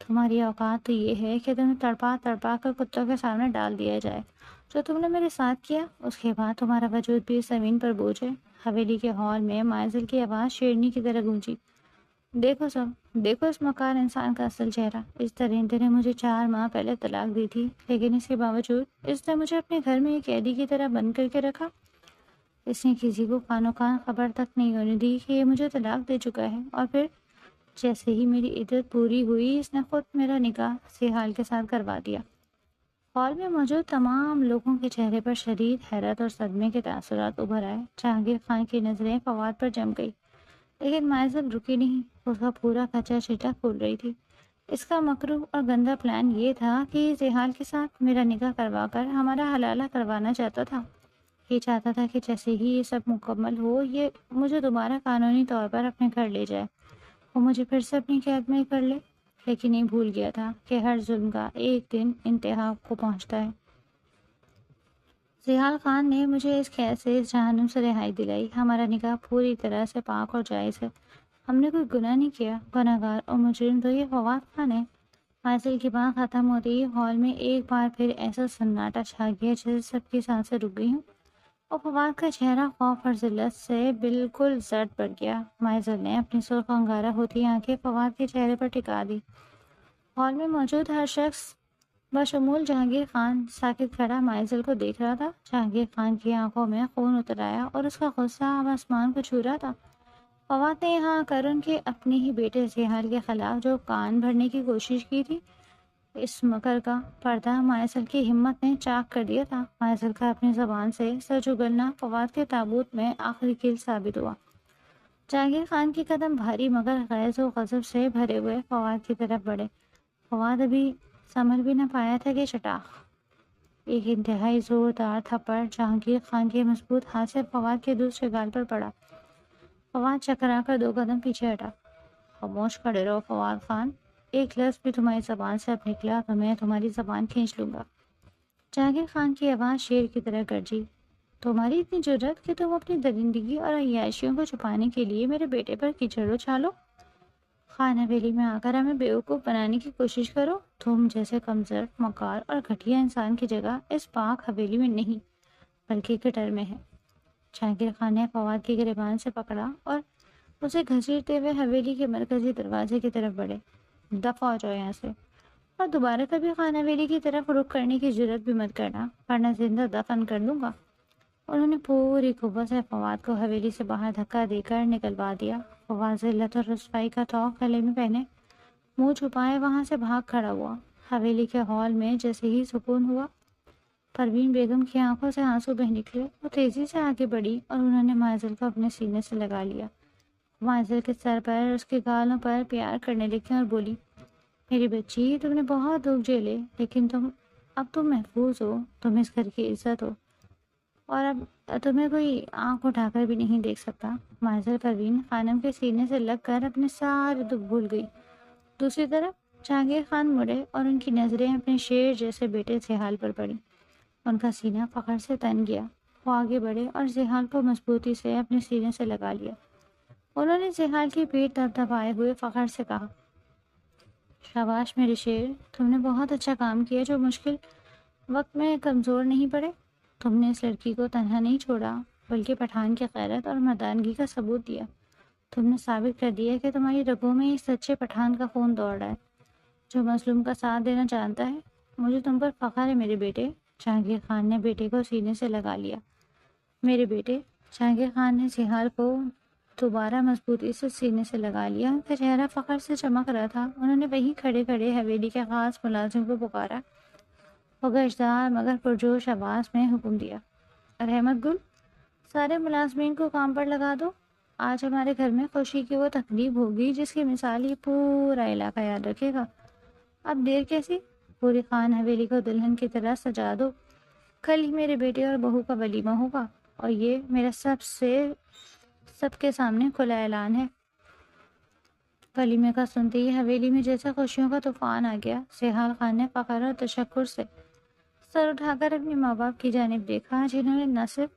تمہاری اوقات تو یہ ہے کہ تمہیں تڑپا تڑپا کر کتوں کے سامنے ڈال دیا جائے۔ جو تم نے میرے ساتھ کیا، اس کے بعد تمہارا وجود بھی زمین پر بوجھ ہے۔ حویلی کے ہال میں مازل کی آواز شیرنی کی طرح گونجی، دیکھو سب، دیکھو اس مکار انسان کا اصل چہرہ۔ اس درندے نے مجھے 4 ماہ پہلے طلاق دی تھی، لیکن اس کے باوجود اس نے مجھے اپنے گھر میں ایک قیدی کی طرح بند کر کے رکھا۔ اس نے کسی کو خانو خان خبر تک نہیں ہونے دی کہ یہ مجھے طلاق دے چکا ہے، اور پھر جیسے ہی میری عدت پوری ہوئی اس نے خود میرا نکاح سیحال کے ساتھ کروا دیا۔ ہال میں موجود تمام لوگوں کے چہرے پر شدید حیرت اور صدمے کے تاثرات ابھر آئے۔ جہانگیر خان کی نظریں فواد پر جم گئی، لیکن مائزل رکی نہیں، اس کا پورا کچا چٹا کھول رہی تھی۔ اس کا مکروہ اور گندا پلان یہ تھا کہ سیحال کے ساتھ میرا نکاح کروا کر ہمارا حلالہ کروانا چاہتا تھا۔ یہ چاہتا تھا کہ جیسے ہی یہ سب مکمل ہو، یہ مجھے دوبارہ قانونی طور پر اپنے گھر لے جائے، وہ مجھے پھر سے اپنی قید میں کر لے۔ لیکن یہ بھول گیا تھا کہ ہر ظلم کا ایک دن انتہا کو پہنچتا ہے۔ سیحال خان نے مجھے اس قید سے، اس جہنم سے رہائی دلائی۔ ہمارا نکاح پوری طرح سے پاک اور جائز ہے، ہم نے کوئی گناہ نہیں کیا۔ گناہ گار اور مجرم تو یہ فواد خان ہے۔ مازل کی بات ختم ہوتی ہی ہال میں ایک بار پھر ایسا سناٹا چھا گیا جیسے سب کی سانسیں رک گئی ہوں، اور فواد کا چہرہ خوف اور ذلت سے بالکل زرد پڑ گیا۔ مائزل نے اپنی سرخ انگارہ ہوتی آنکھیں فواد کے چہرے پر ٹکا دی۔ ہال میں موجود ہر شخص بشمول جہانگیر خان ساکت کھڑا مائزل کو دیکھ رہا تھا۔ جہانگیر خان کی آنکھوں میں خون اتر آیا اور اس کا غصہ اب آسمان کو چھو رہا تھا۔ فواد نے یہاں آ کر ان کے اپنے ہی بیٹے سیحال کے خلاف جو کان بھرنے کی کوشش کی تھی، اس مکر کا پردہ مائزل کی ہمت نے چاک کر دیا تھا۔ مائزل کا اپنی زبان سے سچ اگلنا فواد کے تابوت میں آخری کیل ثابت ہوا۔ جہانگیر خان کے قدم بھاری مگر غیظ و غضب سے بھرے ہوئے فواد کی طرف بڑھے۔ فواد ابھی سنبھل بھی نہ پایا تھا کہ چٹاخ، ایک انتہائی زوردار تھپڑ جہانگیر خان کے مضبوط ہاتھ سے فواد کے دوسرے گال پر پڑا۔ فواد چکرا کر 2 قدم پیچھے ہٹا۔ خاموش کھڑے رہو فواد خان، ایک لفظ بھی تمہاری زبان سے اب نکلا تو میں تمہاری زبان کھینچ لوں گا۔ جہانگیر خان کی آواز شیر کی طرح گرجی، تمہاری اتنی جرأت کہ تم اپنی درندگی اور عیاشیوں کو چھپانے کے لیے میرے بیٹے پر کیچڑ اچھالو، خان حویلی میں آ کر ہمیں بیوقوف بنانے کی کوشش کرو۔ تم جیسے کمزور، مکار اور گھٹیا انسان کی جگہ اس پاک حویلی میں نہیں بلکہ گٹر میں ہے۔ جہانگیر خان نے فواد کی گریبان سے پکڑا اور اسے گھسیٹتے ہوئے حویلی کے مرکزی دروازے کی طرف بڑھے۔ دفع ہو جاؤ یہاں سے، اور دوبارہ کبھی خان حویلی کی طرف رخ کرنے کی جرأت بھی مت کرنا، ورنہ زندہ دفن کر دوں گا۔ انہوں نے پوری قوت سے فواد کو حویلی سے باہر دھکا دے کر نکلوا دیا۔ فواد ذلت اور رسوائی کا طوق گلے میں پہنے منہ چھپائے وہاں سے بھاگ کھڑا ہوا۔ حویلی کے ہال میں جیسے ہی سکون ہوا، پروین بیگم کی آنکھوں سے آنسو بہ نکلے۔ وہ تیزی سے آگے بڑھی اور انہوں نے مائزل کو اپنے سینے سے لگا لیا۔ مائزل کے سر پر اس کے گالوں پر پیار کرنے لگی اور بولی، میری بچی، تم نے بہت دکھ جھیلے، لیکن اب تم محفوظ ہو، تم اس گھر کی عزت ہو، اور اب تمہیں کوئی آنکھ اٹھا کر بھی نہیں دیکھ سکتا۔ مائزل پروین خانم کے سینے سے لگ کر اپنے سارے دکھ بھول گئی۔ دوسری طرف جہانگیر خان مڑے اور ان کی نظریں اپنے شیر جیسے بیٹے زحال پر پڑی۔ ان کا سینہ فخر سے تن گیا۔ وہ آگے بڑھے اور زحال کو مضبوطی سے اپنے سینے سے لگا لیا۔ انہوں نے زحال کی پیٹھ دبدبائے ہوئے فخر سے کہا، شاباش میرے شیر، تم نے بہت اچھا کام کیا جو مشکل وقت میں کمزور نہیں پڑے۔ تم نے اس لڑکی کو تنہا نہیں چھوڑا، بلکہ پٹھان کی غیرت اور مردانگی کا ثبوت دیا۔ تم نے ثابت کر دیا کہ تمہاری رگوں میں اس سچے پٹھان کا خون دوڑ رہا ہے جو مظلوم کا ساتھ دینا جانتا ہے۔ مجھے تم پر فخر ہے میرے بیٹے۔ جہانگیر خان نے بیٹے کو سینے سے لگا لیا۔ میرے بیٹے، جہانگیر خان نے زحال کو دوبارہ مضبوطی سے سینے سے لگا لیا۔ ان کا چہرہ فخر سے چمک رہا تھا۔ انہوں نے وہیں کھڑے کھڑے حویلی کے خاص ملازم کو پکارا۔ وہ گشدار مگر پرجوش آواز میں حکم دیا، رحمت گل، سارے ملازمین کو کام پر لگا دو۔ آج ہمارے گھر میں خوشی کی وہ تقریب ہوگی جس کی مثال یہ پورا علاقہ یاد رکھے گا۔ اب دیر کیسی؟ پوری خان حویلی کو دلہن کی طرح سجا دو۔ کل ہی میرے بیٹے اور بہو کا ولیمہ ہوگا، اور یہ میرا سب کے سامنے کھلا اعلان ہے۔ ولیمے کا سنتے ہی حویلی میں جیسا خوشیوں کا طوفان آ گیا۔ زحال خان نے فخر اور تشکر سے سر اٹھا کر اپنے ماں باپ کی جانب دیکھا، جنہوں نے نہ صرف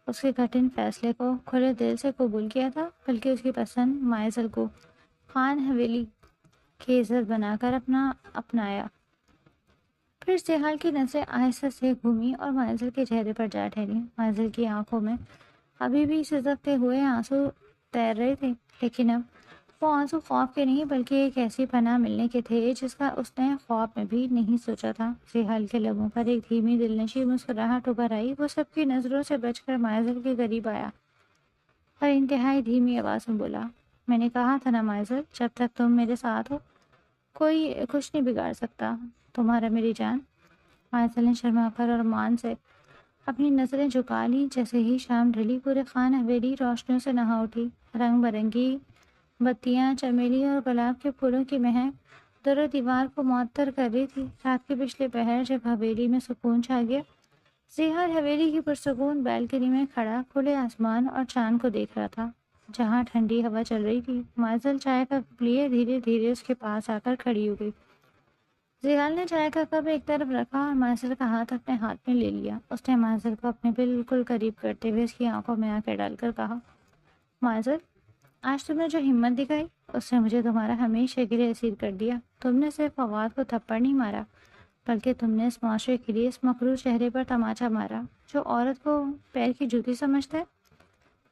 اس کے کٹھن فیصلے کو کھلے دل سے قبول کیا تھا، بلکہ اس کی پسند مائزل کو خان حویلی کی عزت بنا کر اپنایا۔ پھر زحال کی نظریں آہستہ سے گھومی اور مائزل کے چہرے پر جا ٹھہری۔ مائزل کی آنکھوں میں ابھی بھی سسکتے ہوئے آنسو تیر رہے تھے، لیکن اب وہ آنسو خوف کے نہیں بلکہ ایک ایسی پناہ ملنے کے تھے جس کا اس نے خواب میں بھی نہیں سوچا تھا۔ زحال کے لبوں پر ایک دھیمی دلنشیں مسکراہٹ ابھر آئی۔ وہ سب کی نظروں سے بچ کر مائزل کے قریب آیا اور انتہائی دھیمی آواز میں بولا، میں نے کہا تھا نا مائزل، جب تک تم میرے ساتھ ہو کوئی کچھ نہیں بگاڑ سکتا تمہارا میری جان۔ مائزل نے شرما کر اور مان سے اپنی نظریں جھکا لی۔ جیسے ہی شام ڈھلی، پورے خان حویلی روشنیوں سے نہا اٹھی۔ رنگ برنگی بتیاں، چمیلی اور گلاب کے پھولوں کی مہک در و دیوار کو معطر کر رہی تھی۔ رات کے پچھلے پہر جب حویلی میں سکون چھا گیا، زحال حویلی کی پرسکون بیلکنی میں کھڑا کھلے آسمان اور چاند کو دیکھ رہا تھا، جہاں ٹھنڈی ہوا چل رہی تھی۔ مائزل چائے کا کپ لیے دھیرے دھیرے اس کے پاس آ کر کھڑی ہو گئی۔ زحال نے چائے کا کپ ایک طرف رکھا اور مائزل کا ہاتھ اپنے ہاتھ میں لے لیا۔ اس نے مائزل کو اپنے بالکل قریب کرتے ہوئے اس کی آنکھوں میں آنکھیں ڈال کر کہا، مائزل، آج تم نے جو ہمت دکھائی اس نے مجھے تمہارا ہمیشہ کے لیے اسیر کر دیا۔ تم نے صرف فواد کو تھپڑ نہیں مارا، بلکہ تم نے اس معاشرے کے لیے اس مکروہ چہرے پر تماچا مارا جو عورت کو پیر کی جوتی سمجھتا ہے۔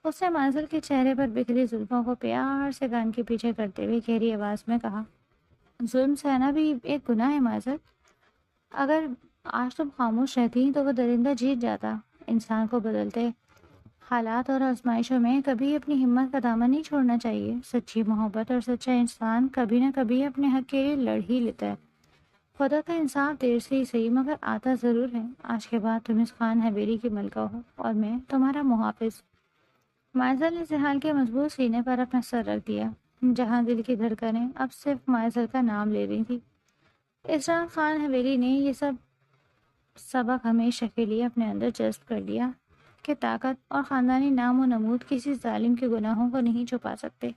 اس نے مائزل کے چہرے پر بکھری زلفوں کو پیار سے کان کے پیچھے کرتے ہوئے گہری آواز میں کہا، ظلم سہنا بھی ایک گناہ ہے مائزل۔ اگر آج تم خاموش رہتی تو وہ درندہ جیت جاتا۔ انسان کو بدلتے حالات اور آزمائشوں میں کبھی اپنی ہمت کا دامن نہیں چھوڑنا چاہیے۔ سچی محبت اور سچا انسان کبھی نہ کبھی اپنے حق کے لیے لڑ ہی لیتا ہے۔ خدا کا انصاف دیر سے ہی صحیح مگر آتا ضرور ہے۔ آج کے بعد تم اس خان حویلی کی ملکہ ہو اور میں تمہارا محافظ۔ مائزل نے زحال کے مضبوط سینے پر اپنا سر رکھ دیا، جہاں دل کی دھڑکنیں اب صرف مائزل کا نام لے رہی تھی۔ اس رات خان حویلی نے یہ سبق ہمیشہ کے لیے اپنے اندر جذب کر لیا کہ طاقت اور خاندانی نام و نمود کسی ظالم کے گناہوں کو نہیں چھپا سکتے،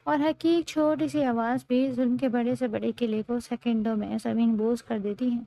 اور حق کی ایک چھوٹی سی آواز بھی ظلم کے بڑے سے بڑے قلعے کو سیکنڈوں میں زمین بوس کر دیتی ہے۔